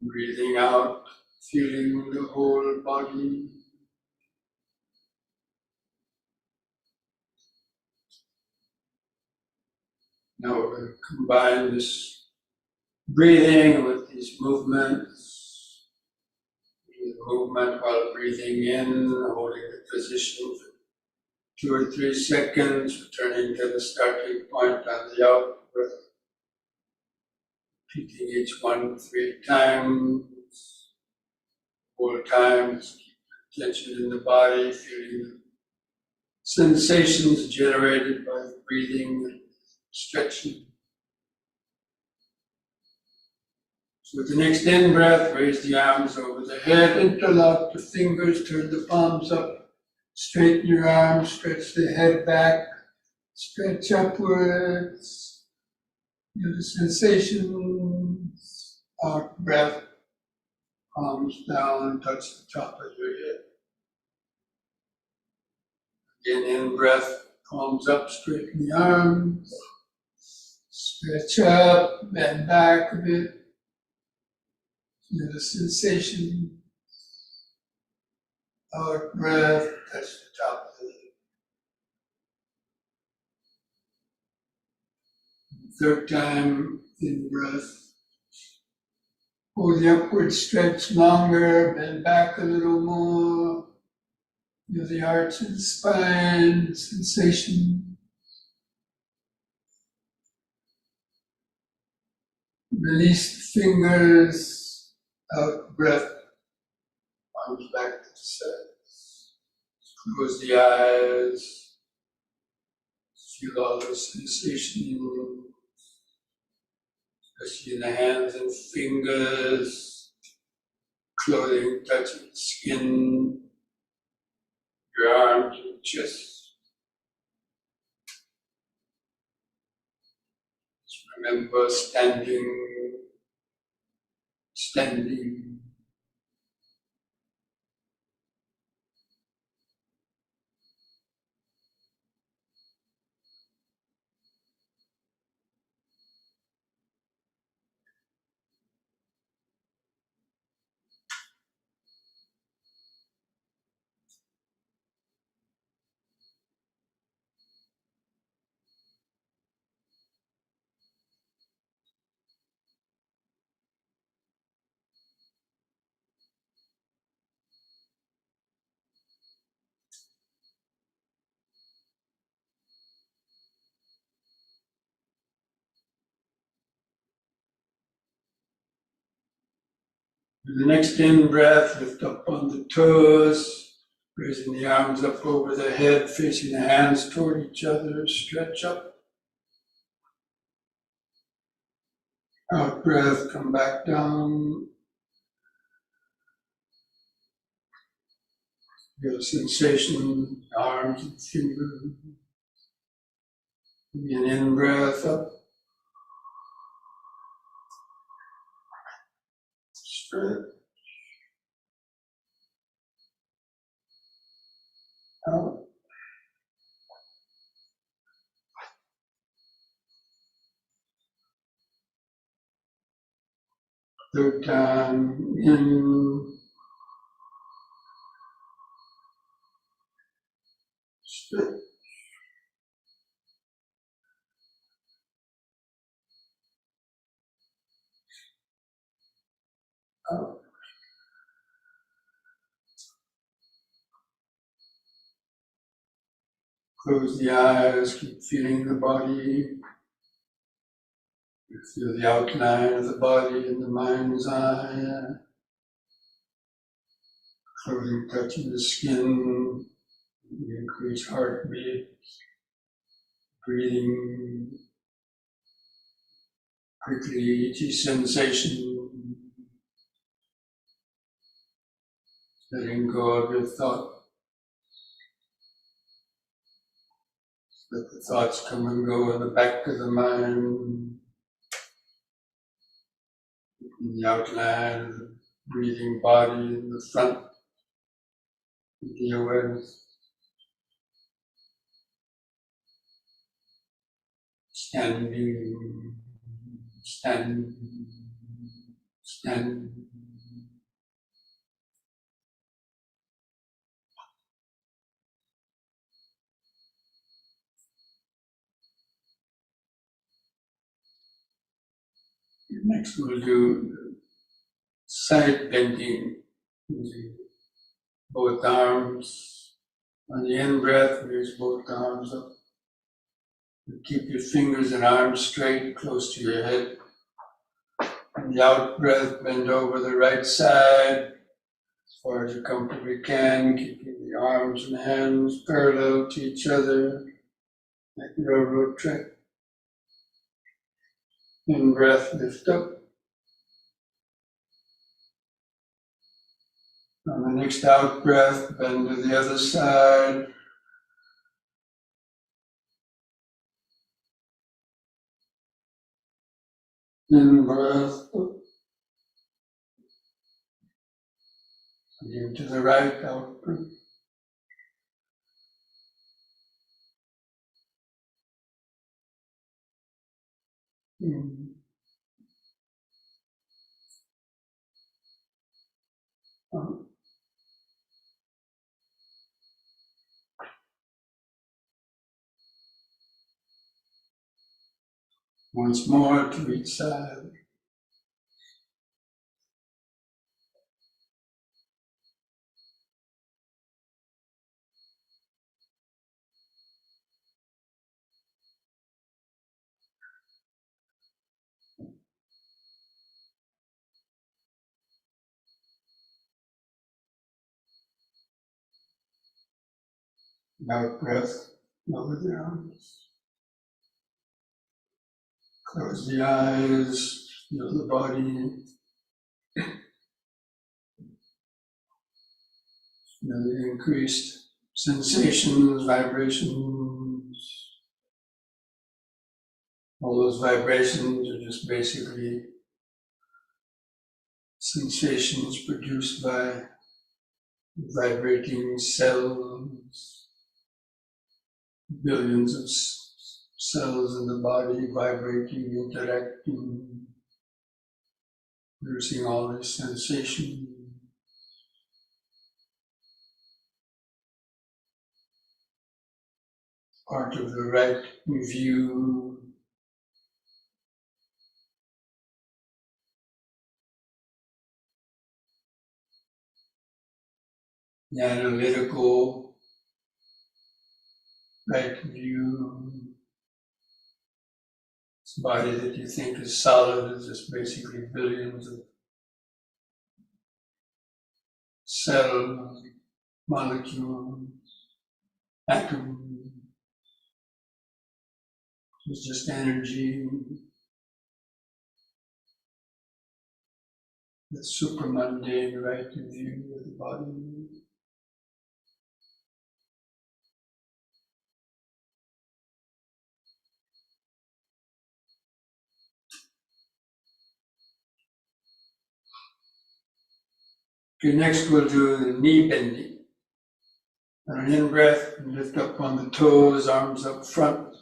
Breathing out, feeling the whole body. Now we're going to combine this breathing with these movements. The movement while breathing in, holding the position for 2 or 3 seconds, returning to the starting point on the out breath. Repeating each one 3 times. Whole time, just keep the tension in the body, feeling the sensations generated by the breathing and stretching. So with the next in breath, raise the arms over the head, interlock the fingers, turn the palms up, straighten your arms, stretch the head back, stretch upwards. Feel the sensations. Out breath, palms down, touch the top of your head. Again, in breath, palms up, straighten the arms. Stretch up, bend back a bit. Feel the sensation. Out breath, touch the top of the head. Third time, in breath. Hold the upward stretch longer, bend back a little more. Feel the arch of the spine, sensation. Release the fingers, out breath, arms back to the sides. Close the eyes, feel all the sensation, especially in the hands and fingers, clothing touching the skin, your arms and chest. remember standing. The next in-breath, lift up on the toes, raising the arms up over the head, facing the hands toward each other, stretch up. Out breath, come back down. Feel a sensation, arms and fingers. An in-breath up. Stretch. Out. Third time, in. Stretch. Out. Close the eyes, keep feeling the body. You feel the outline of the body in the mind's eye. Closing, touching the skin. You increase heartbeat, breathing quickly, each sensation. Letting go of your thought. Let the thoughts come and go in the back of the mind. In the outline of the breathing body in the front of the awareness. Standing, standing, standing. Next we'll do side bending, using both arms. On the in-breath, raise both arms up. And keep your fingers and arms straight, close to your head. On the out-breath, bend over the right side, as far as you comfortably can, keeping the arms and hands parallel to each other, like a railroad track. In-breath, lift up. On the next out-breath, bend to the other side. In-breath, up. Again to the right, out-breath. Out. Once more to each side. Out breath, lower the arms. Close the eyes, feel the body. Feel the increased sensations, vibrations. All those vibrations are just basically sensations produced by vibrating cells, billions of cells in the body vibrating, interacting, producing all this sensation. Part of the right view. The analytical right view. This body that you think is solid is just basically billions of cells, molecules, atoms. It's just energy. The supramundane right view of the body. Okay, next we'll do the knee bending. On an in-breath, lift up on the toes, arms up front.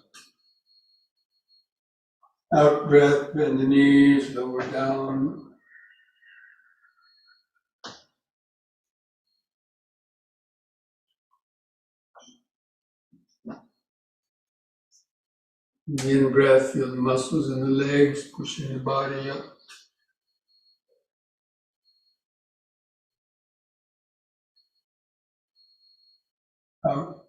Out breath, bend the knees, lower down. The in-breath, feel the muscles in the legs, pushing the body up. Out.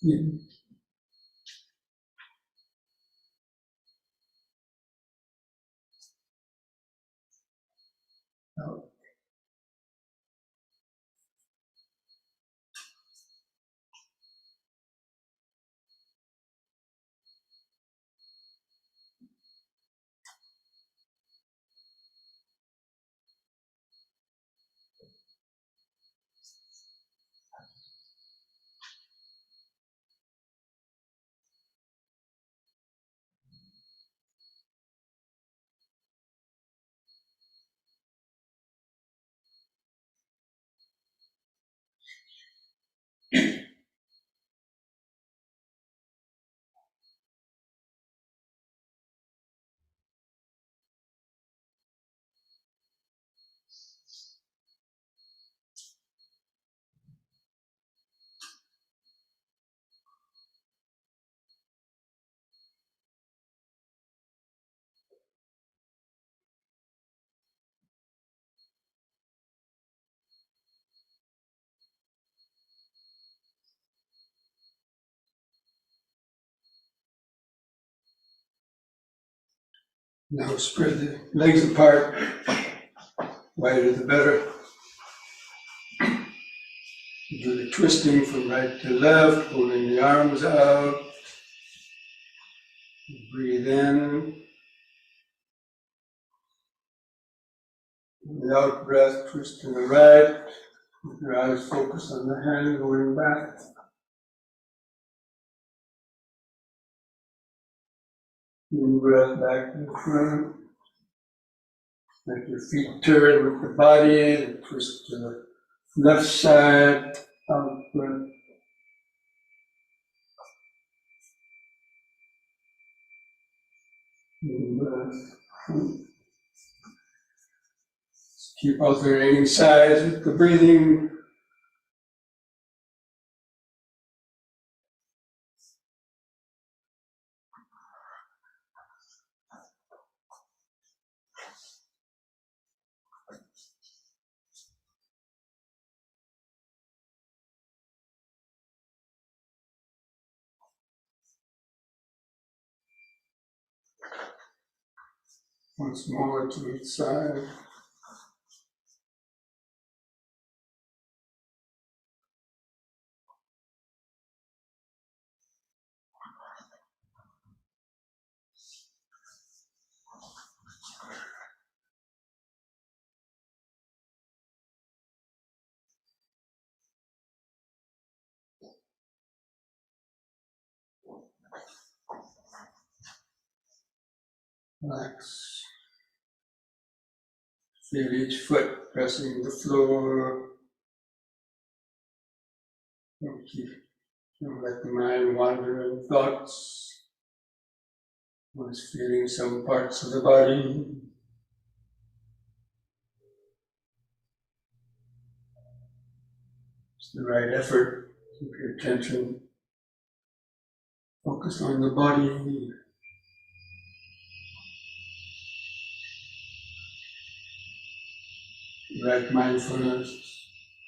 In. Out. Now spread the legs apart, wider the better. Do the twisting from right to left, pulling the arms out. Breathe in. The out breath, twist to the right. Keep your eyes focused on the hand going back. In breath back to the front. Let your feet turn with the body and twist to the left side. Out breath. In breath. Keep alternating sides with the breathing. Once more to each side. Relax. Feel each foot pressing the floor. Don't let the mind wander in thoughts. Always feeling some parts of the body. It's the right effort. Keep your attention focused on the body. Right mindfulness,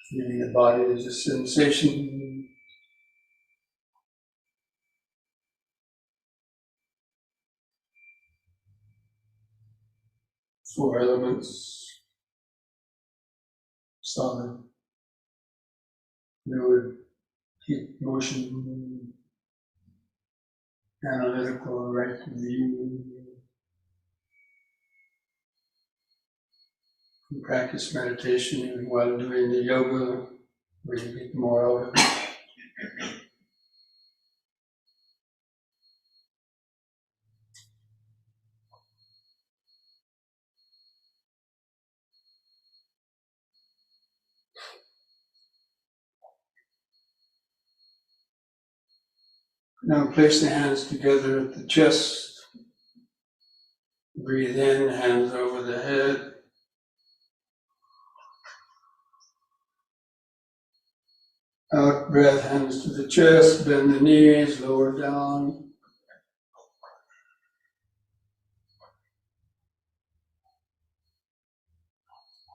feeling the body as a sensation. Four elements: solid, fluid, heat, motion, analytical, right view. You practice meditation while doing the yoga, where you get more out of it. Now place the hands together at the chest. Breathe in, hands over the head. Out breath, hands to the chest, bend the knees, lower down.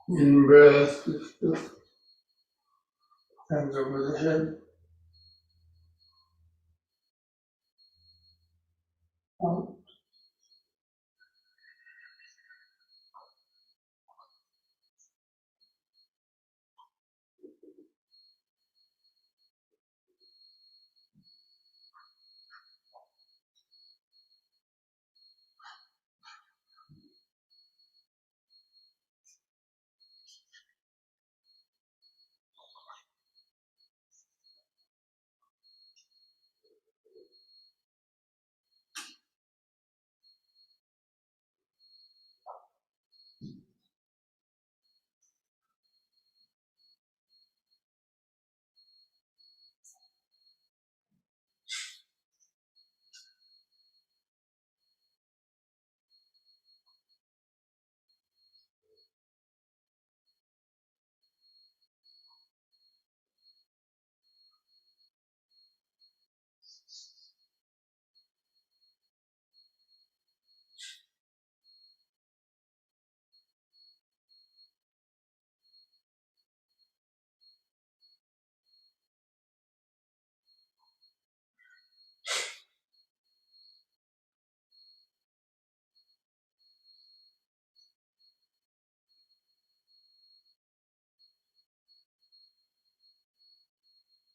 In breath, lift up, hands over the head. Out.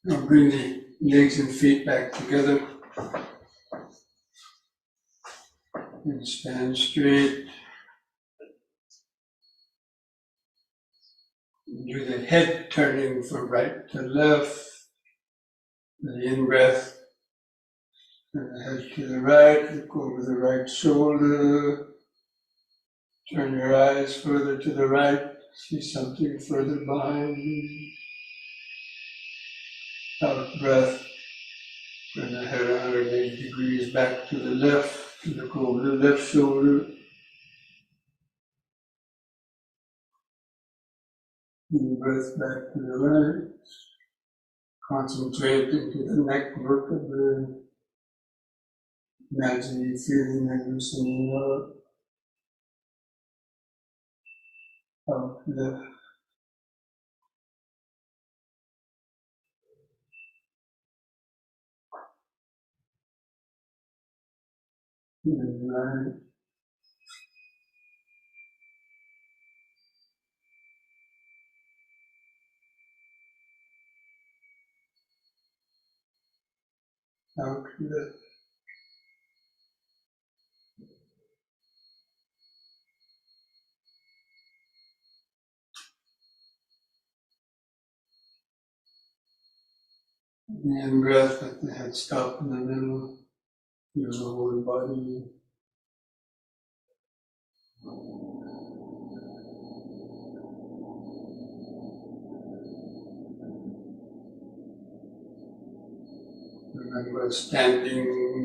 Now bring the legs and feet back together. And stand straight. Do the head turning from right to left. The in-breath. Turn the head to the right, look over the right shoulder. Turn your eyes further to the right, see something further behind you. Out breath. Turn the head 180 degrees back to the left, look over the left shoulder. In breath back to the right. Concentrate into the neck vertebra. Imagine you feeling that loosening up. Out left. And right. Out left. The in-breath, let the head stop in the middle. Feel the whole body. Remember standing.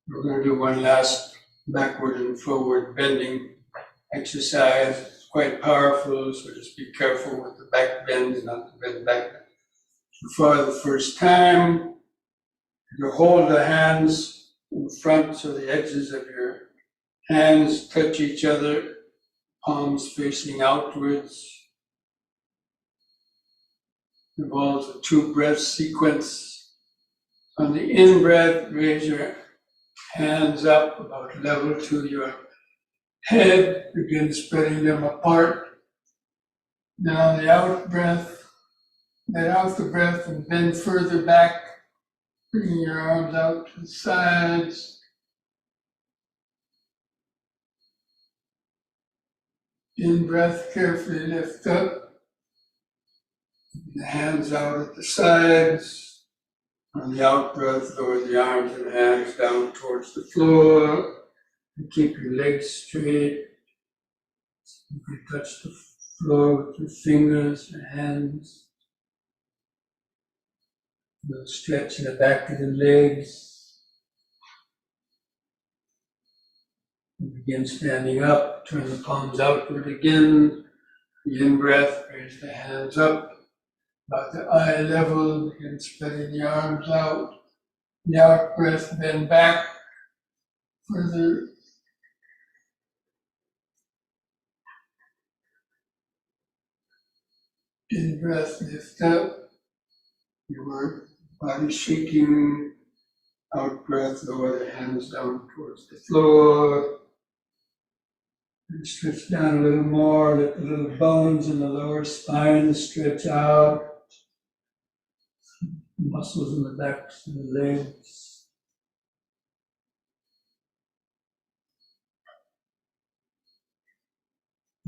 We're going to do one last backward and forward bending exercise. It's quite powerful, so just be careful with the back bend, not to bend back too far the first time. You hold the hands in front so the edges of your hands touch each other, palms facing outwards. Involves a 2-breath sequence. On the in-breath, raise your hands up about level to your head, begin spreading them apart. Now the out breath, let out the breath and bend further back, bringing your arms out to the sides. In breath, carefully lift up. The hands out at the sides. On the out breath, lower the arms and hands down towards the floor. And keep your legs straight. You can touch the floor with your fingers, your hands. You'll stretch the back of the legs. And begin standing up. Turn the palms outward again. The in-breath, raise the hands up. About the eye level, begin spreading the arms out. The out breath, bend back further. In breath, lift up. Your body shaking. Out breath, lower the hands down towards the floor. And stretch down a little more. Let the little bones in the lower spine stretch out. Muscles in the backs of the legs.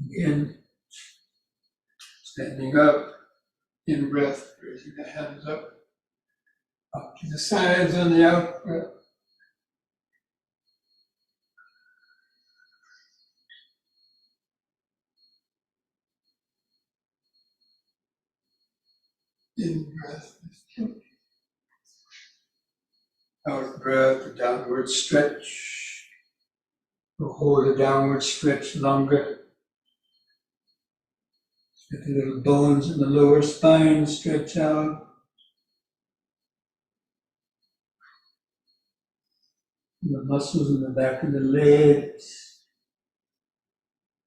Again, standing up, in breath, raising the hands up to the sides on the out breath. In breath, out breath, a downward stretch. We'll hold the downward stretch longer. Let the little bones in the lower spine stretch out. And the muscles in the back of the legs.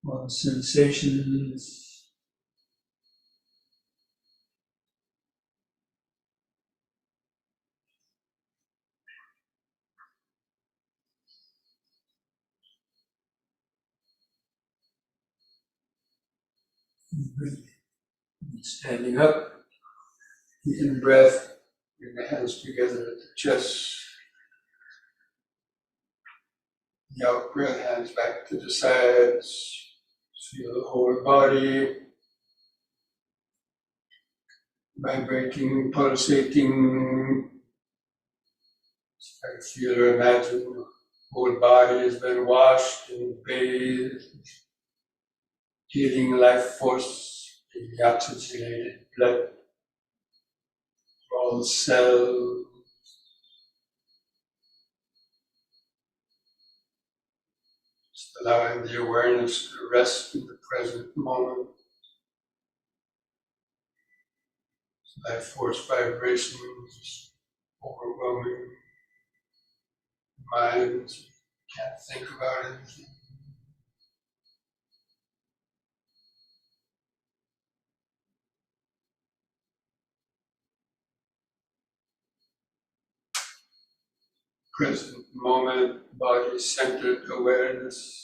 All the sensations. Standing up, the in breath, bring the hands together at the chest. The out breath, hands back to the sides. Feel the whole body vibrating, pulsating. I feel or imagine the whole body has been washed and bathed. Healing life force, the oxygenated blood, all cells. Just allowing the awareness to rest in the present moment. Life force vibrations overwhelming mind. Can't think about anything. Present moment, body centered awareness.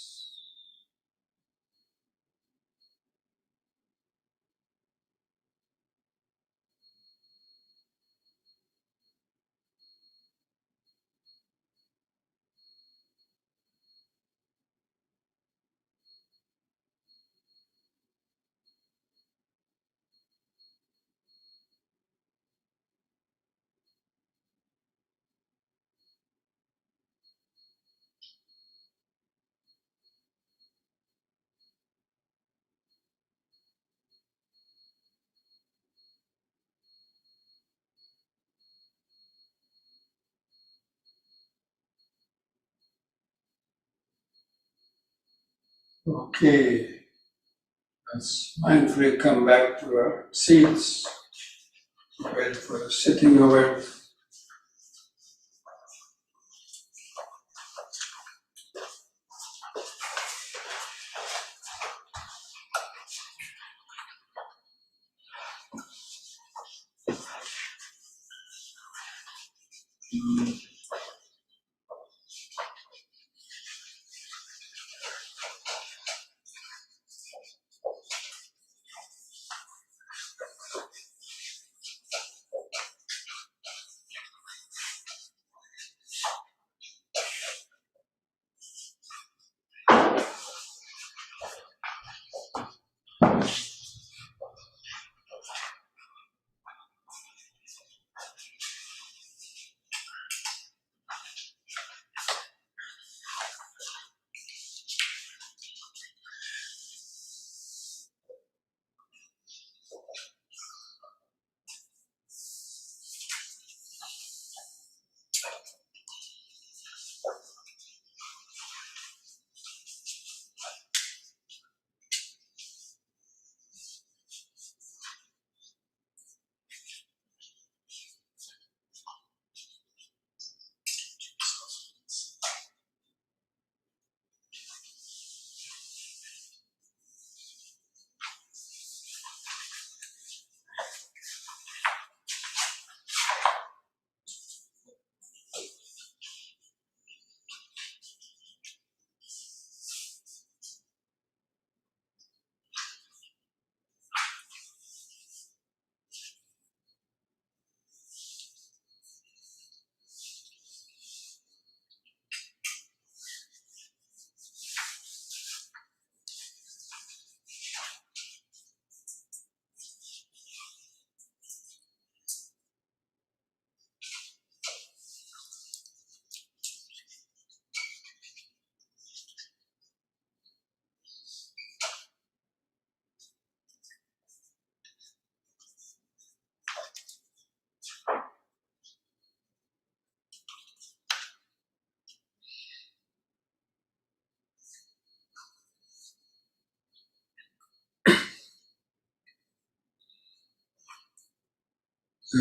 Okay, let's mindfully come back to our seats, ready for sitting awareness.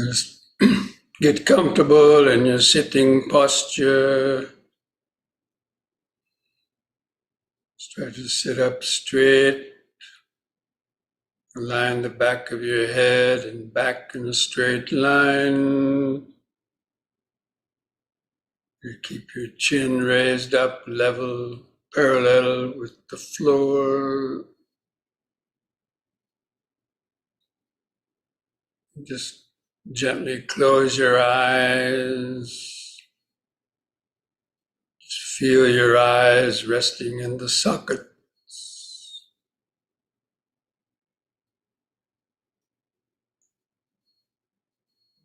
Just get comfortable in your sitting posture. Just try to sit up straight. Align the back of your head and back in a straight line. You keep your chin raised up, level, parallel with the floor. Just gently close your eyes. Just feel your eyes resting in the sockets.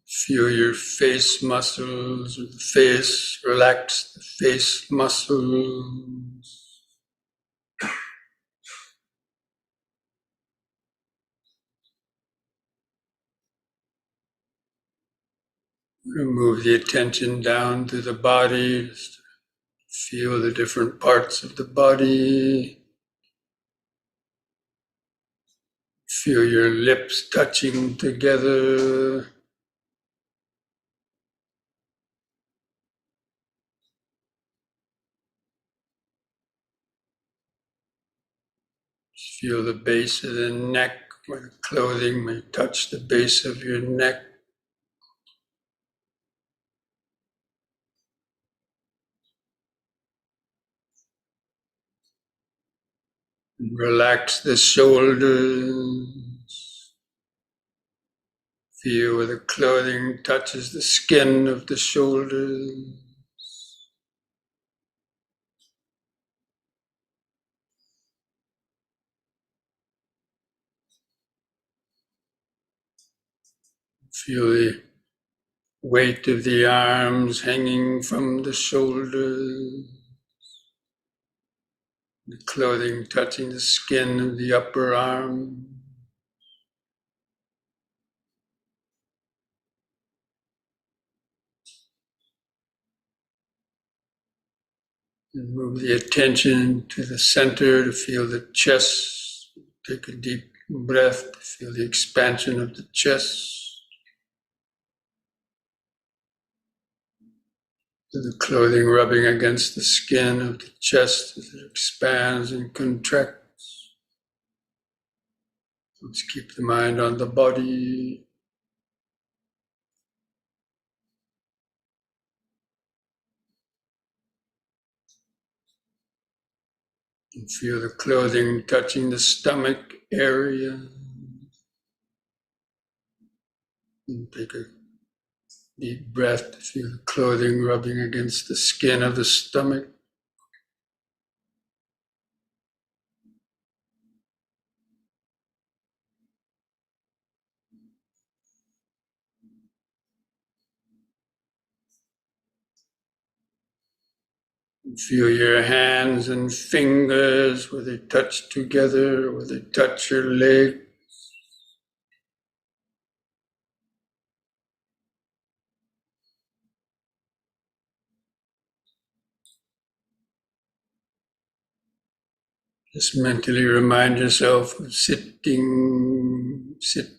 Feel your face muscles, or the face, relax the face muscles. Move the attention down to the body. Just feel the different parts of the body. Feel your lips touching together. Feel the base of the neck, where the clothing may touch the base of your neck. And relax the shoulders. Feel where the clothing touches the skin of the shoulders. Feel the weight of the arms hanging from the shoulders. The clothing touching the skin of the upper arm. And move the attention to the center to feel the chest. Take a deep breath to feel the expansion of the chest. The clothing rubbing against the skin of the chest as it expands and contracts. Let's keep the mind on the body. And feel the clothing touching the stomach area. And take a deep breath to feel the clothing rubbing against the skin of the stomach. And feel your hands and fingers, where they touch together, where they touch your leg. Just mentally remind yourself of sitting, sitting.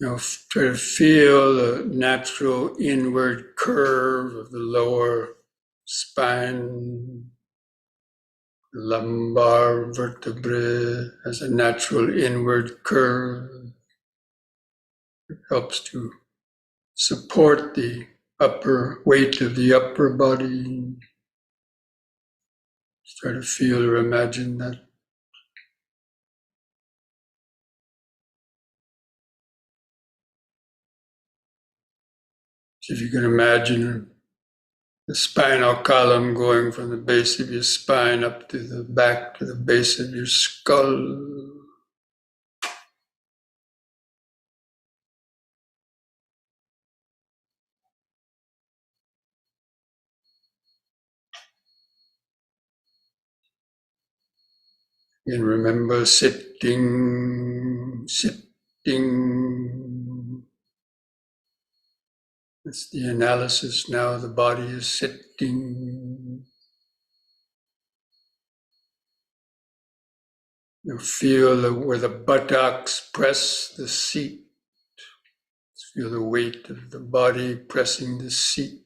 Now try to feel the natural inward curve of the lower spine. The lumbar vertebrae has a natural inward curve. It helps to support the upper weight of the upper body. Just try to feel or imagine that. So if you can imagine the spinal column going from the base of your spine up to the back to the base of your skull. And remember sitting, sitting. That's the analysis now. The body is sitting. You feel where the buttocks press the seat. Feel the weight of the body pressing the seat.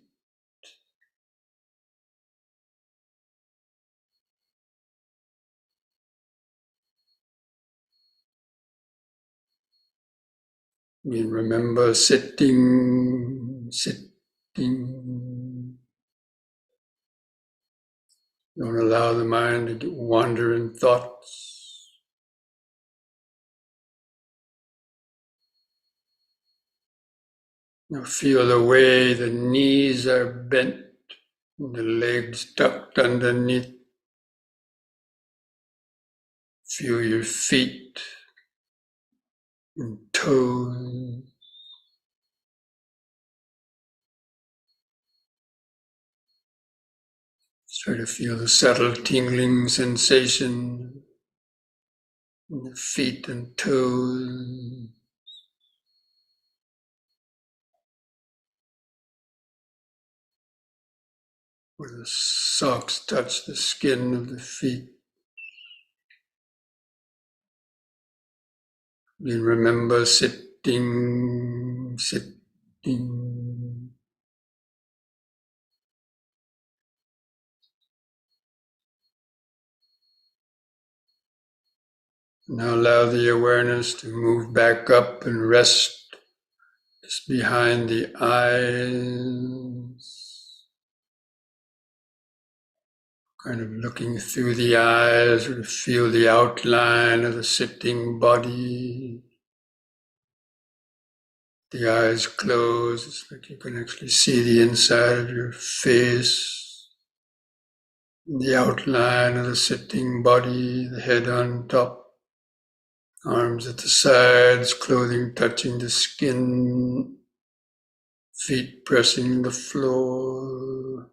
And remember sitting, sitting. Don't allow the mind to wander in thoughts. Now feel the way the knees are bent and the legs tucked underneath. Feel your feet and toes. Try to feel the subtle tingling sensation in the feet and toes. Where the socks touch the skin of the feet. And remember sitting, sitting. Now allow the awareness to move back up and rest just behind the eyes. Kind of looking through the eyes to feel the outline of the sitting body. The eyes closed, it's like you can actually see the inside of your face. The outline of the sitting body, the head on top, arms at the sides, clothing touching the skin, feet pressing the floor.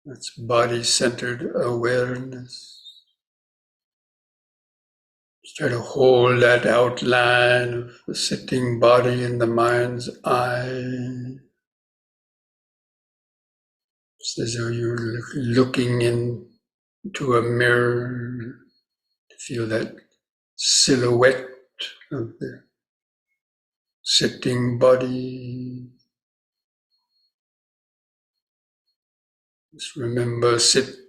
That's body-centered awareness. Just try to hold that outline of the sitting body in the mind's eye. It's as though you're looking into a mirror. Feel that silhouette of the sitting body. Just remember sitting,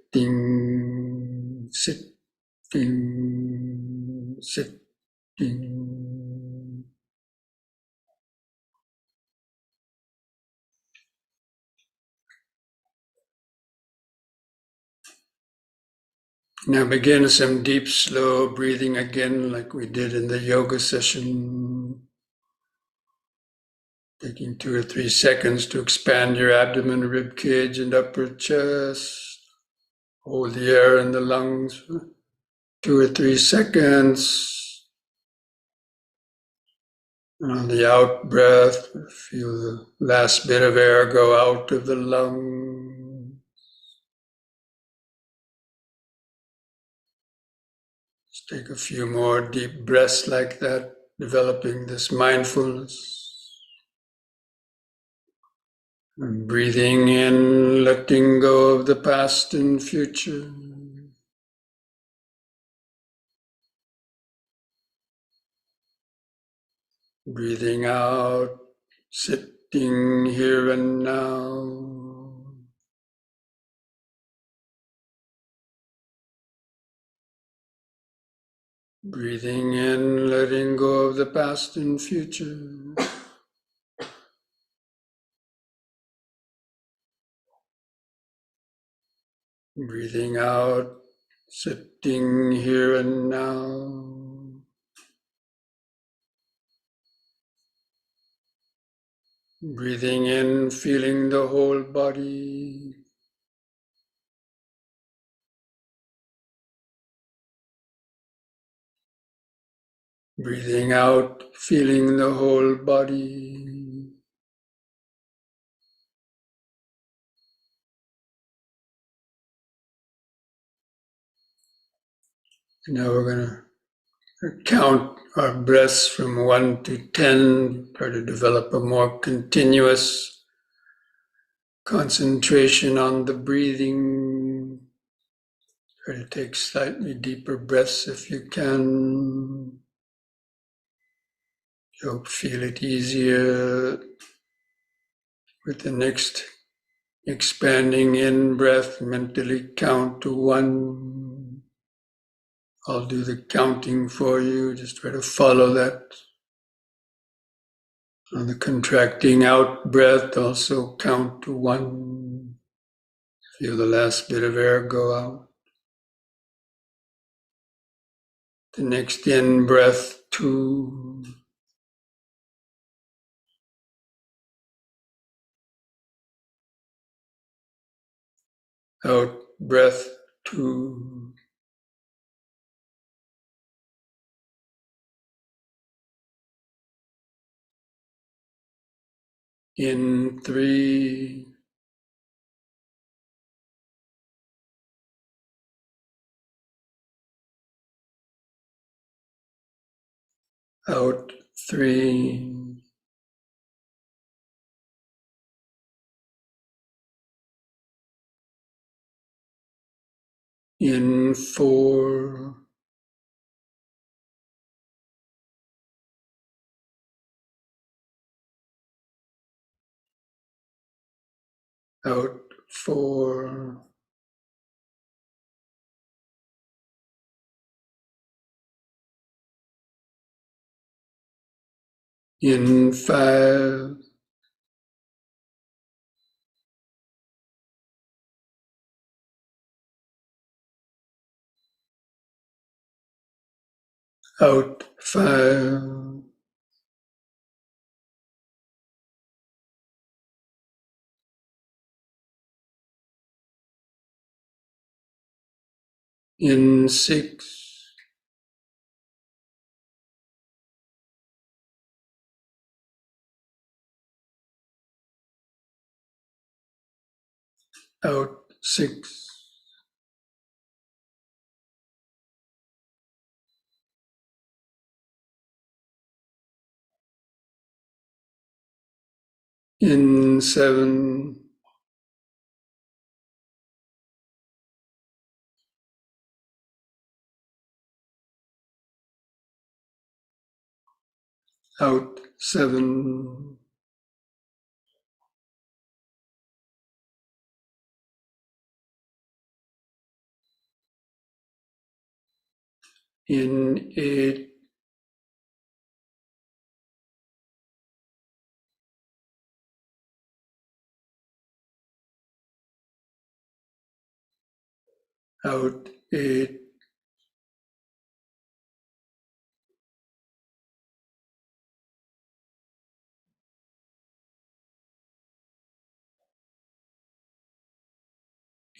sitting, sitting. Now begin some deep, slow breathing again, like we did in the yoga session. Taking 2 or 3 seconds to expand your abdomen, rib cage, and upper chest. Hold the air in the lungs for 2 or 3 seconds. And on the out breath, feel the last bit of air go out of the lung. Just take a few more deep breaths like that, developing this mindfulness. And breathing in, letting go of the past and future. Breathing out, sitting here and now. Breathing in, letting go of the past and future. Breathing out, sitting here and now. Breathing in, feeling the whole body. Breathing out, feeling the whole body. And now we're going to count our breaths from 1 to 10, try to develop a more continuous concentration on the breathing. Try to take slightly deeper breaths if you can. You'll feel it easier with the next expanding in breath. Mentally count to 1. I'll do the counting for you. Just try to follow that. On the contracting out breath, also count to 1. Feel the last bit of air go out. The next in breath, 2. Out breath, 2. In 3. Out 3. In 4. Out 4. In 5. Out 5. In 6. Out 6. in 7, out 7, in 8, out 8,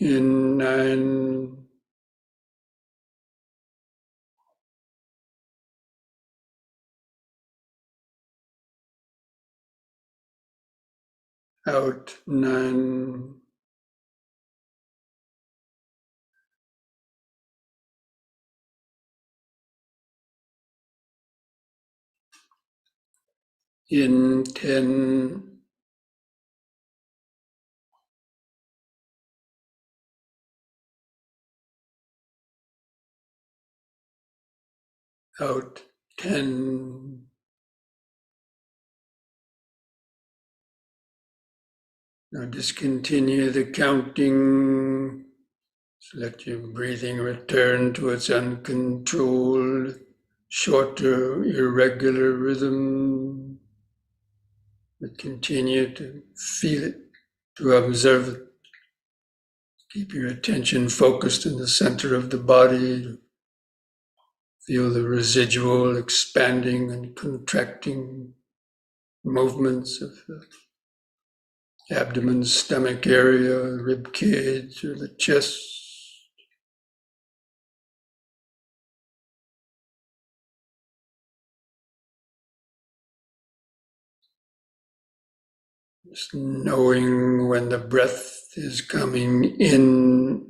in 9, out 9, in 10, out 10, now discontinue the counting. So let your breathing return to its uncontrolled, shorter, irregular rhythm. But continue to feel it, to observe it. Keep your attention focused in the center of the body. To feel the residual expanding and contracting movements of the abdomen, stomach area, rib cage, or the chest. Just knowing when the breath is coming in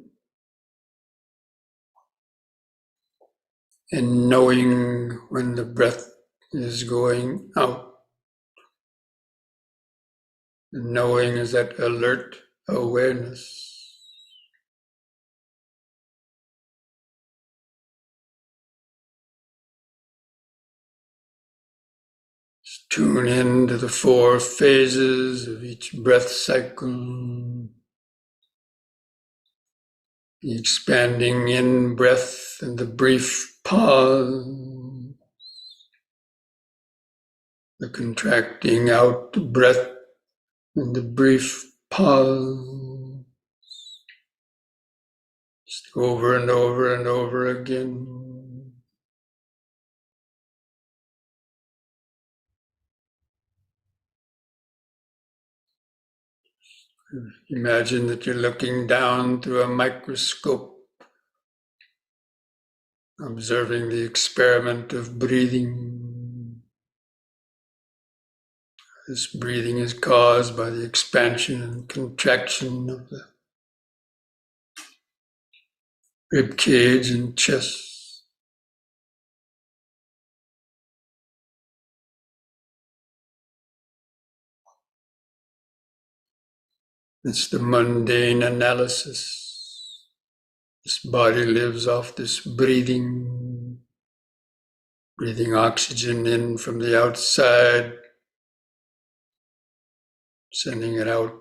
and knowing when the breath is going out. And knowing is that alert awareness. Just tune in to the 4 phases of each breath cycle. The expanding in breath and the brief pause. The contracting out breath and the brief pause. Just over and over and over again. Imagine that you're looking down through a microscope, observing the experiment of breathing. This breathing is caused by the expansion and contraction of the rib cage and chest. It's the mundane analysis. This body lives off this breathing oxygen in from the outside, sending it out,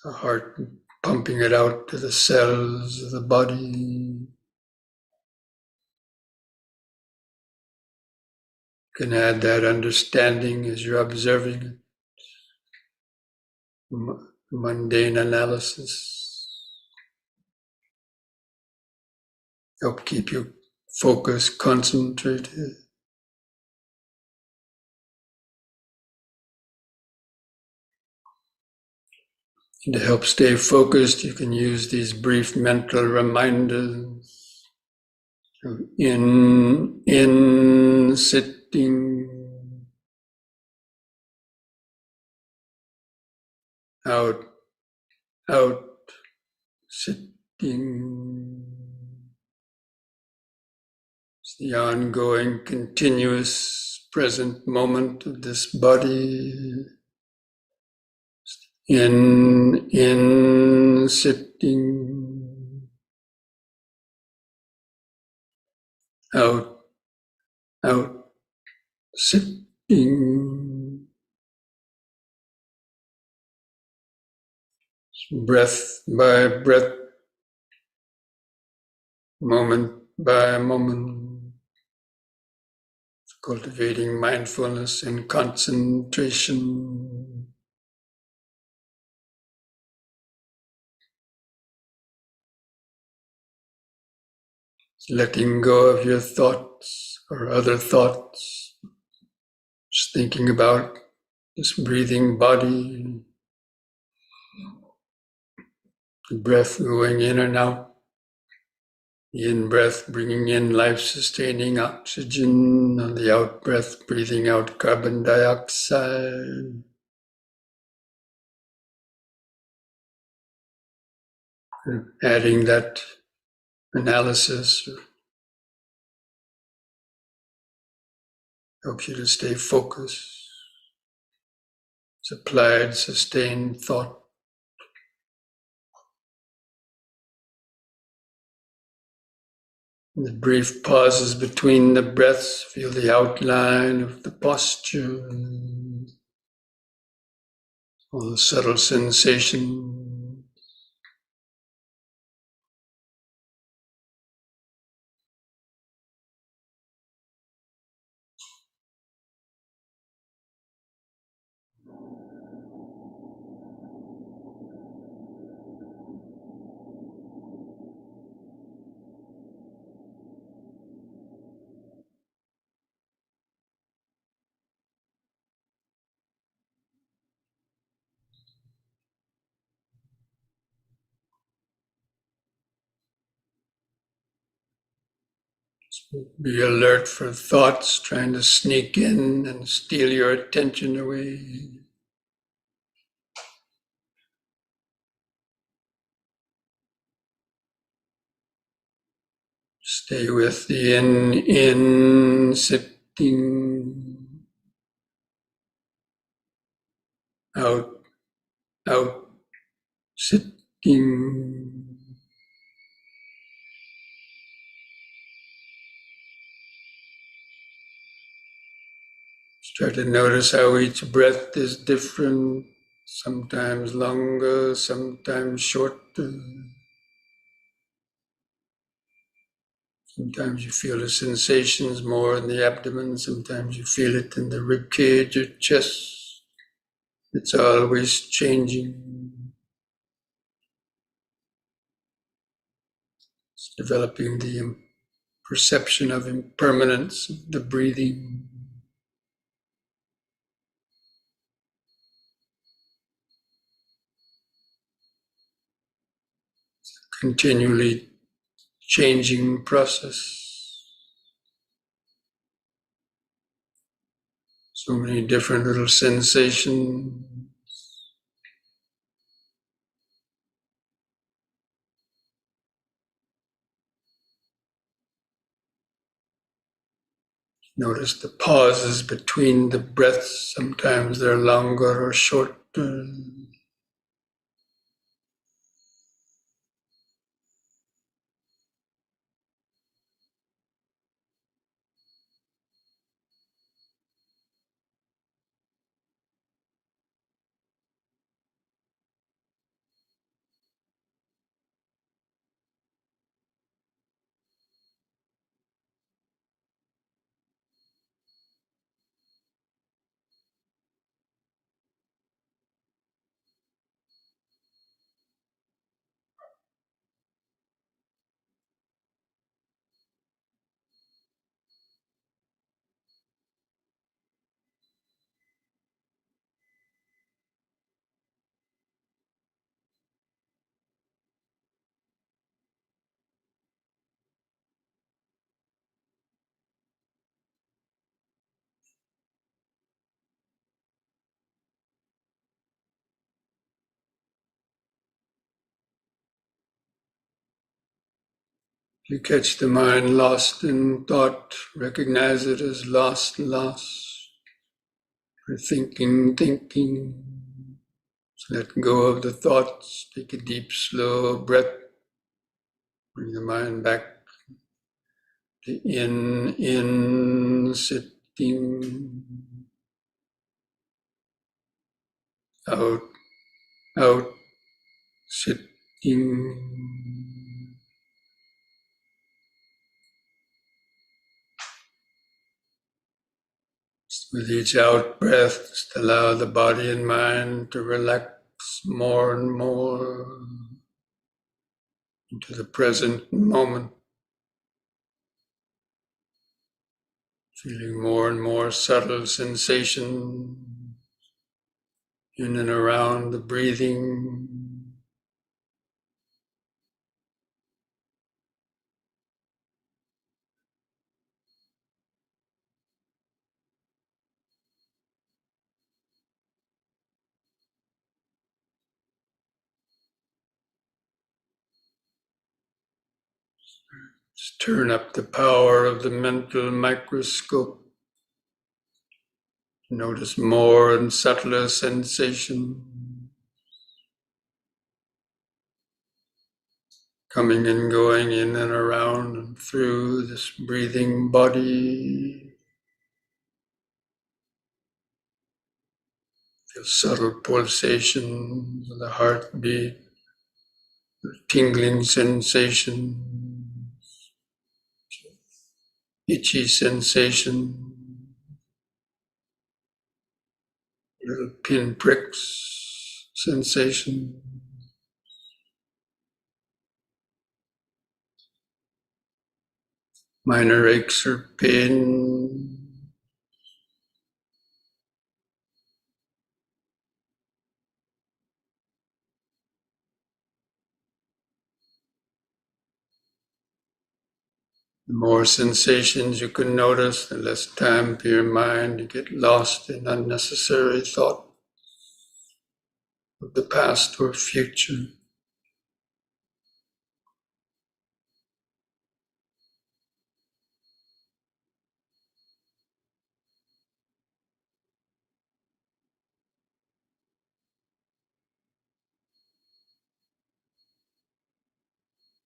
the heart pumping it out to the cells of the body. You can add that understanding as you're observing it. Mundane analysis. Help keep you focused, concentrated. And to help stay focused, you can use these brief mental reminders of in sitting, out sitting. It's the ongoing, continuous, present moment of this body. in sitting, out, sitting, breath by breath, moment by moment, cultivating mindfulness and concentration. Letting go of your thoughts or other thoughts, just thinking about this breathing body, the breath going in and out, the in-breath bringing in life-sustaining oxygen, on the out-breath breathing out carbon dioxide. Adding that analysis helps you to stay focused. It's applied, sustained thought. The brief pauses between the breaths, feel the outline of the posture, all the subtle sensations. Be alert for thoughts trying to sneak in and steal your attention away. Stay with the in sitting, out, sitting. Try to notice how each breath is different, sometimes longer, sometimes shorter. Sometimes you feel the sensations more in the abdomen, sometimes you feel it in the rib cage or chest. It's always changing. It's developing the perception of impermanence of the breathing. Continually changing process. So many different little sensations. Notice the pauses between the breaths. Sometimes they're longer or shorter. You catch the mind lost in thought, recognize it as lost. For thinking. It's Let go of the thoughts. Take a deep, slow breath. Bring the mind back to in, sitting. Out, out, sitting. With each out breath, just allow the body and mind to relax more and more into the present moment, feeling more and more subtle sensation in and around the breathing. Just turn up the power of the mental microscope. Notice more and subtler sensation coming and going in and around and through this breathing body. Feel subtle pulsations of the heartbeat, tingling sensation, itchy sensation, little pinpricks sensation. Minor aches or pain. The more sensations you can notice, the less time for your mind to get lost in unnecessary thought of the past or future.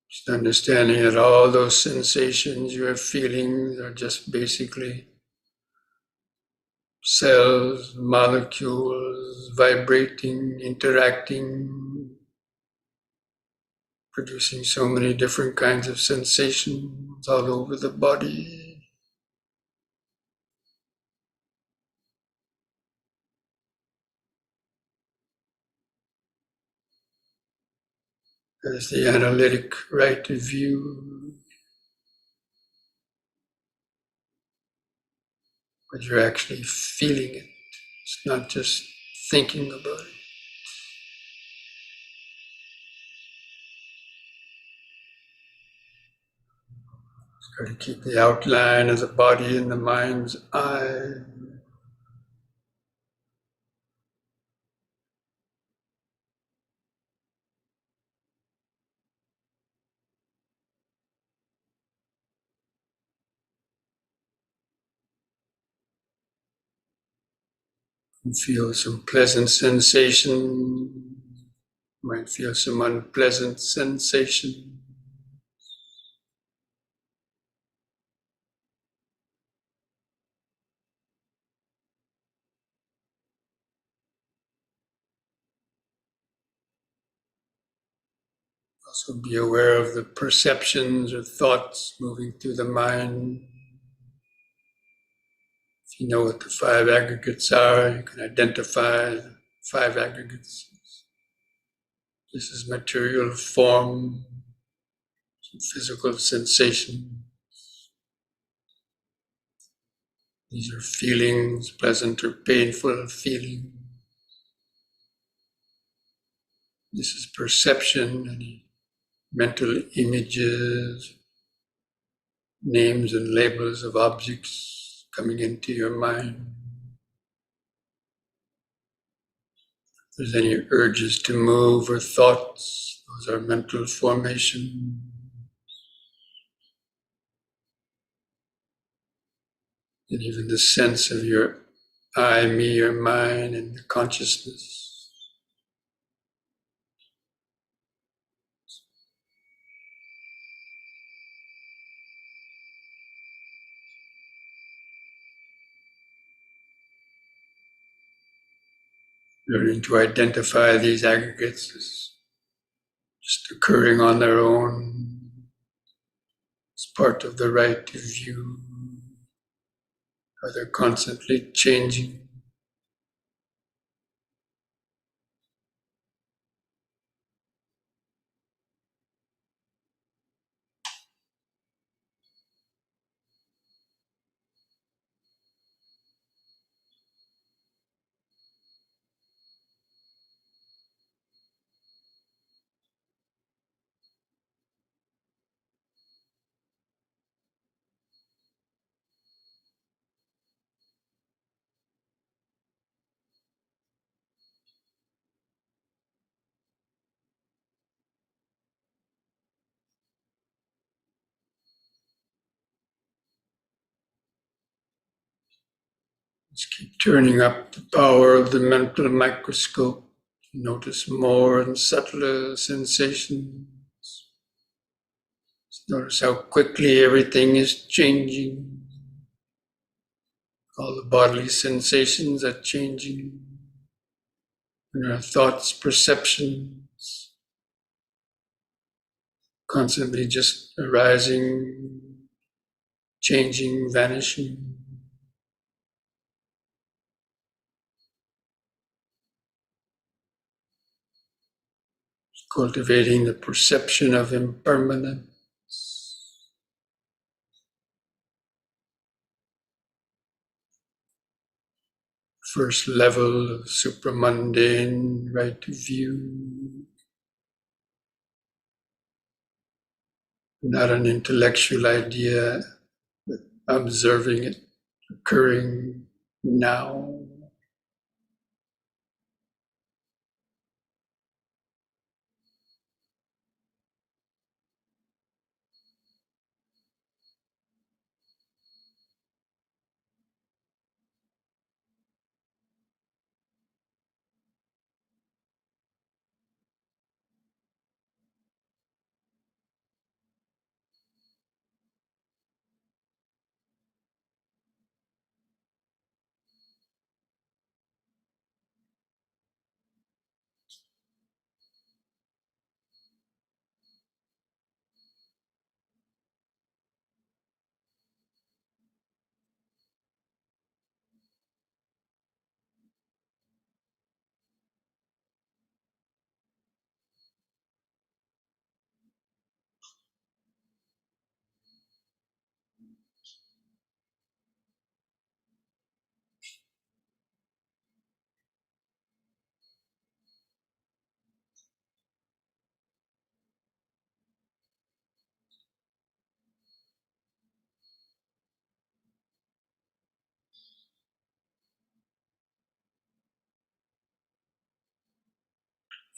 Just understanding that all those sensations you are feeling are just basically cells, molecules, vibrating, interacting, producing so many different kinds of sensations all over the body. There's the analytic right of view, but you're actually feeling it. It's not just thinking about it. Try to keep the outline of the body in the mind's eye. And feel some pleasant sensation. Might feel some unpleasant sensation. Also be aware of the perceptions or thoughts moving through the mind. If you know what the 5 aggregates are, you can identify the 5 aggregates. This is material form, physical sensation. These are feelings, pleasant or painful feeling. This is perception, any mental images, names and labels of objects coming into your mind. If there's any urges to move or thoughts, those are mental formation. And even the sense of your I, me, or mine, and the consciousness. learning to identify these aggregates as just occurring on their own, as part of the right to view, how they're constantly changing. Just keep turning up the power of the mental microscope. Notice more and subtler sensations. Notice how quickly everything is changing. All the bodily sensations are changing. And our thoughts, perceptions, constantly just arising, changing, vanishing. Cultivating the perception of impermanence. First level of supramundane right to view. Not an intellectual idea, but observing it occurring now.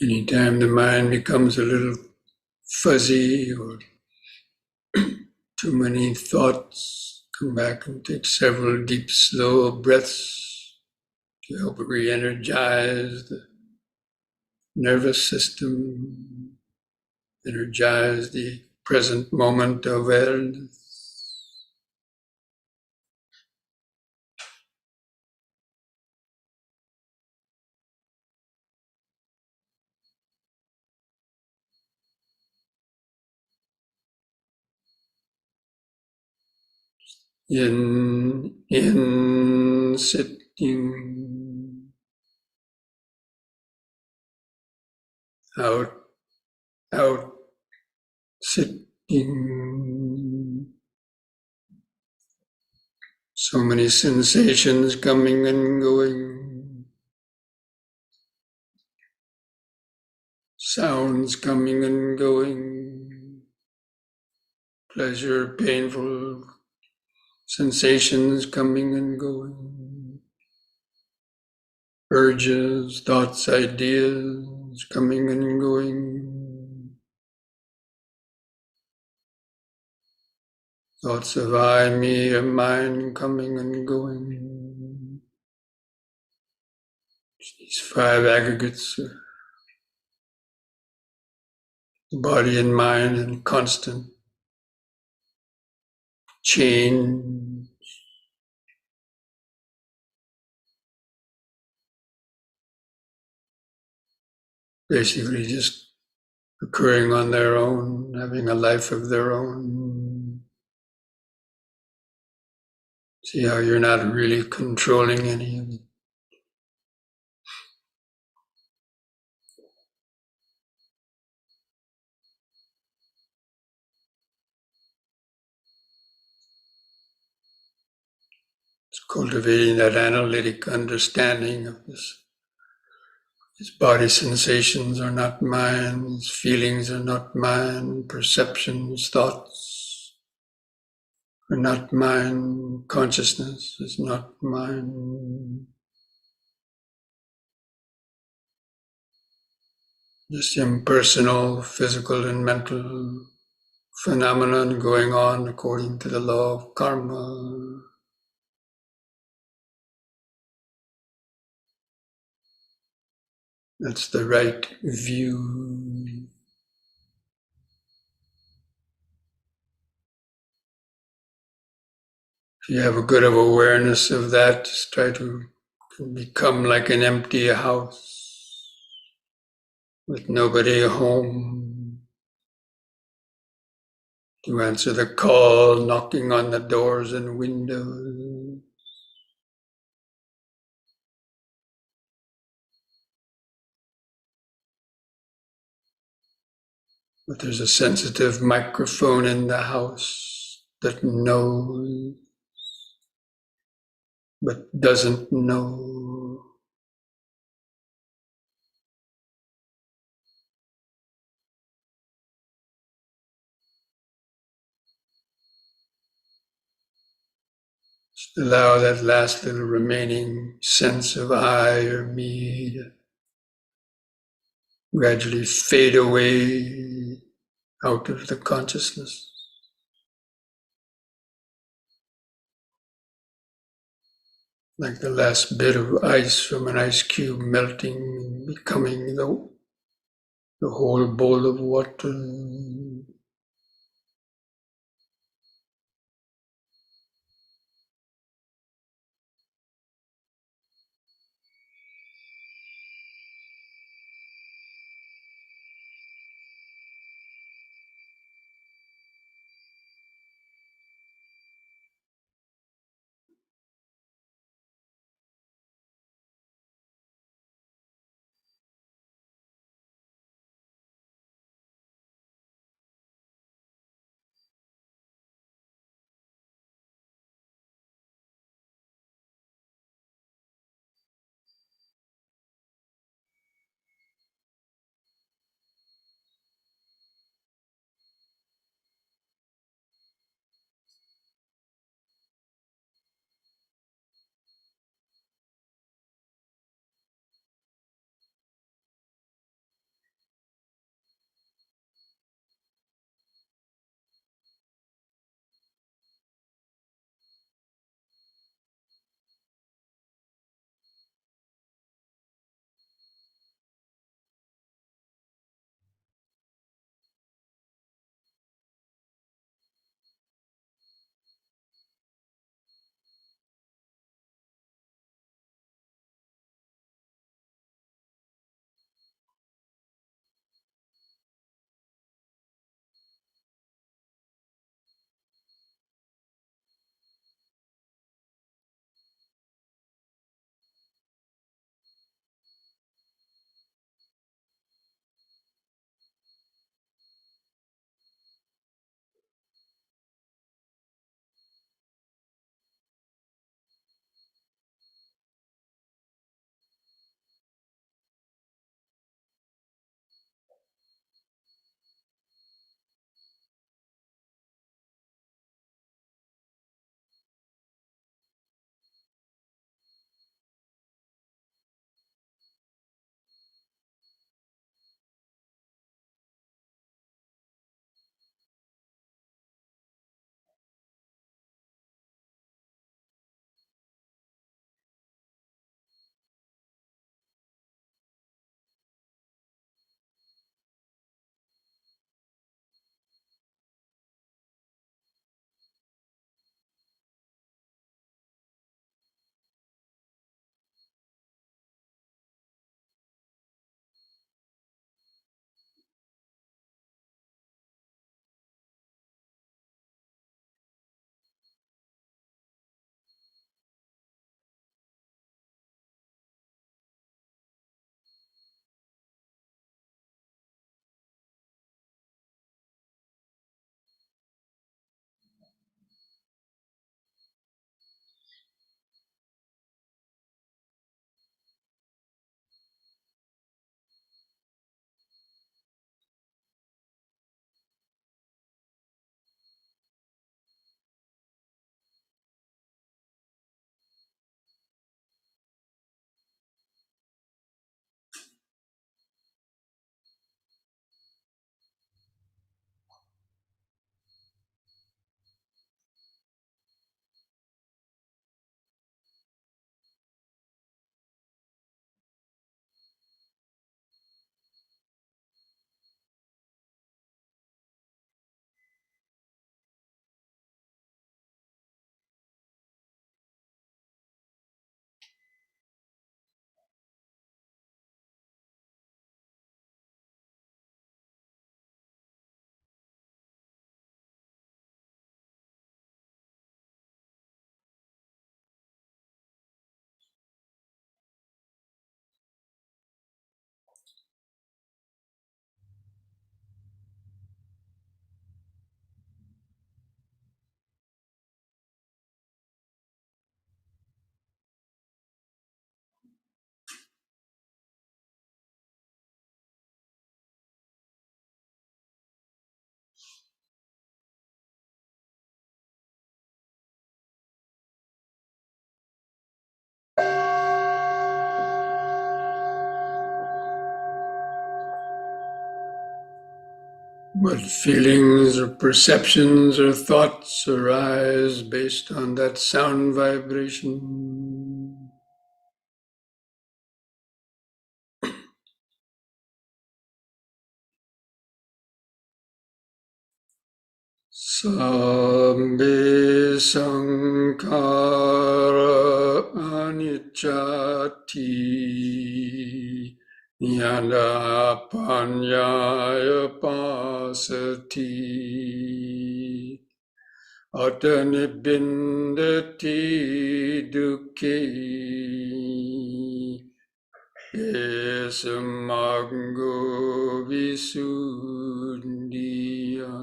Anytime the mind becomes a little fuzzy or too many thoughts, come back and take several deep, slow breaths to help re-energize the nervous system, energize the present moment of awareness. In sitting, out, sitting. So many sensations coming and going, sounds coming and going, pleasure, painful sensations coming and going, urges, thoughts, ideas coming and going, thoughts of I, me, or mine coming and going. These five aggregates are the body and mind in constant change. basically just occurring on their own, having a life of their own. See how you're not really controlling any of it. It's cultivating that analytic understanding of this. His body sensations are not mine, his feelings are not mine, perceptions, thoughts are not mine, consciousness is not mine. This impersonal, physical and mental phenomenon going on according to the law of karma. That's the right view. If you have a good of awareness of that, just try to become like an empty house with nobody home to answer the call, knocking on the doors and windows. But there's a sensitive microphone in the house that knows, but doesn't know. Just allow that last little remaining sense of I or me to gradually fade away out of the consciousness. Like the last bit of ice from an ice cube melting and becoming the whole bowl of water. What feelings or perceptions or thoughts arise based on that sound vibration? Sabbe sankhara anicchati yada panyaya pasati atanibindati dukkhe esamaggo visuddhiya.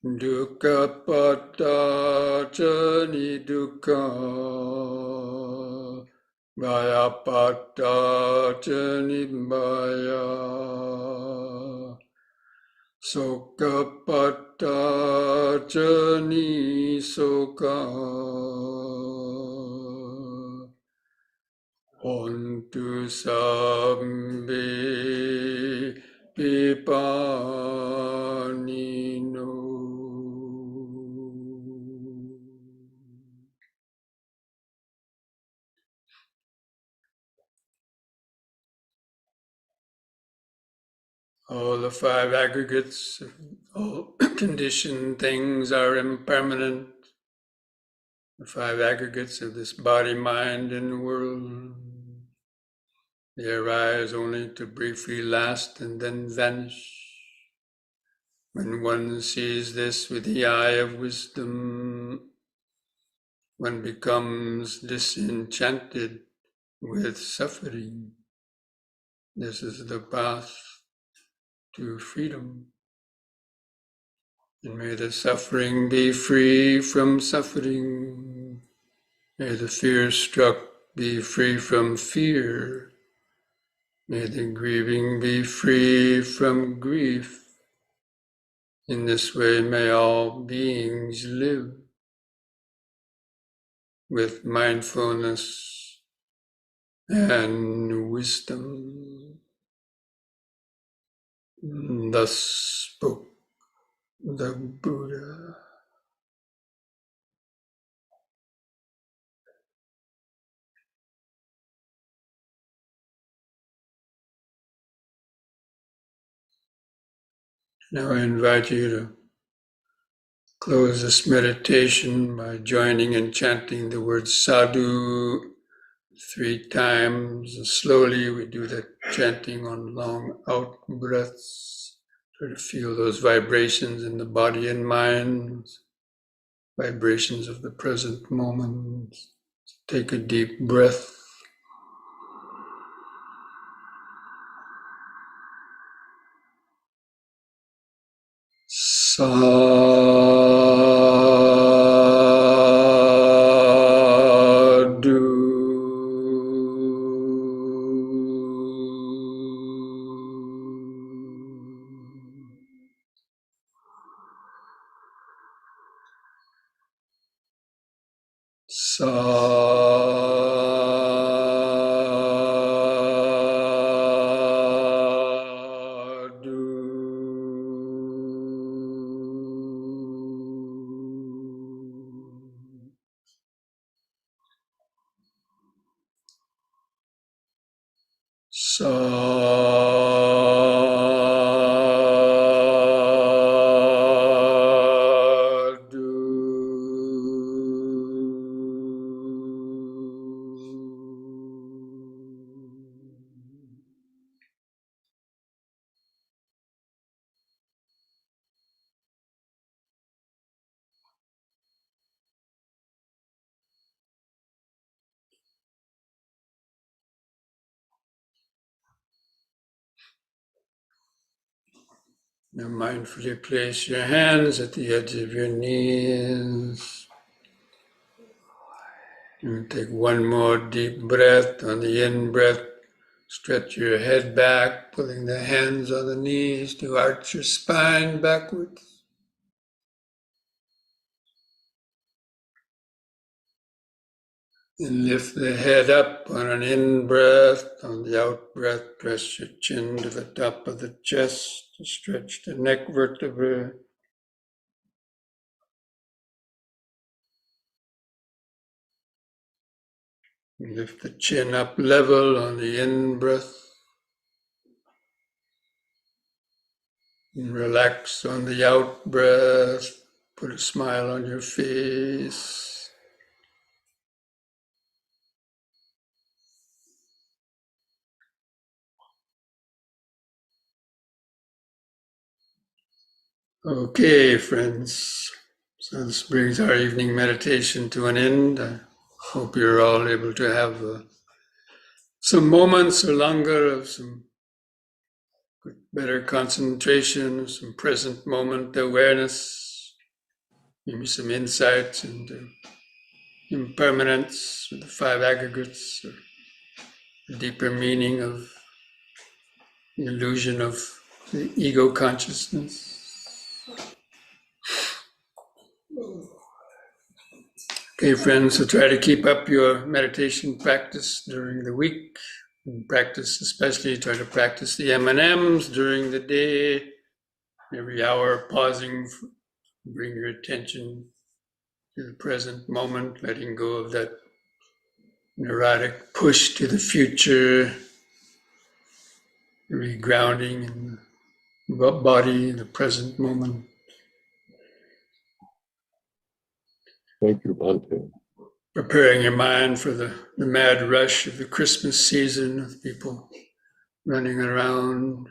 Dukkha patta jani dukkha, bhaya patta jani bhaya, sokha patta jani sokha, hontu sabbe pipanino. All the five aggregates of all conditioned things are impermanent. The five aggregates of this body, mind, and world. They arise only to briefly last and then vanish. When one sees this with the eye of wisdom, one becomes disenchanted with suffering. This is the path to freedom. And may the suffering be free from suffering. May the fear-struck be free from fear. May the grieving be free from grief. In this way, may all beings live with mindfulness and wisdom. Thus spoke the Buddha. Now I invite you to close this meditation by joining and chanting the word sadhu 3 times. Slowly we do that chanting on long out breaths. Try to feel those vibrations in the body and mind, vibrations of the present moment. Take a deep breath. Sadhu. Now mindfully place your hands at the edge of your knees. And take one more deep breath. On the in-breath, stretch your head back, pulling the hands on the knees to arch your spine backwards. And lift the head up on an in-breath. On the out-breath, press your chin to the top of the chest to stretch the neck vertebra. Lift the chin up level on the in-breath. And relax on the out-breath. Put a smile on your face. Okay, friends. So this brings our evening meditation to an end. I hope you're all able to have some moments or longer of some better concentration, some present moment awareness, maybe some insights into impermanence, or the five aggregates, or the deeper meaning of the illusion of the ego consciousness. Okay, friends, so try to keep up your meditation practice during the week. And practice, especially try to practice the M&Ms during the day. Every hour, pausing, bring your attention to the present moment, letting go of that neurotic push to the future, regrounding in the body, the present moment. Thank you, Bhante. Preparing your mind for the mad rush of the Christmas season, of people running around,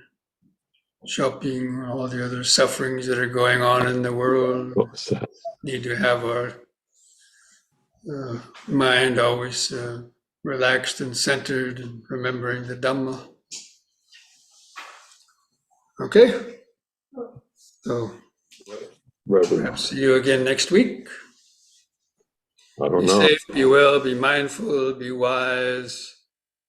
shopping, all the other sufferings that are going on in the world. What was that? Need to have our mind always relaxed and centered and remembering the Dhamma. Okay? So Reverend, perhaps see you again next week. I don't Be know. safe, be well, be mindful, be wise.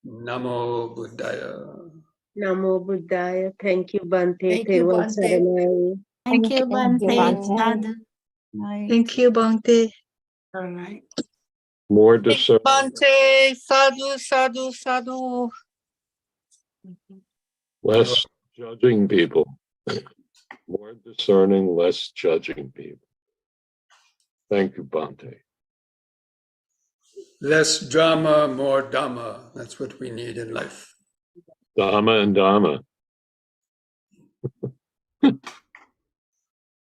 Namo Buddhaya. Namo Buddhaya. Thank you, Bante. Thank you, Thiruvai Bante. Saranai. Thank you, Bante. Bhante. Sadhu. Thank you, Bhante. All right. More discernment, Bhante, sadhu, sadhu, sadhu. less judging people. More discerning, less judging people. Thank you, Bhante. Less drama, more Dhamma. That's what we need in life. Dhamma and Dhamma.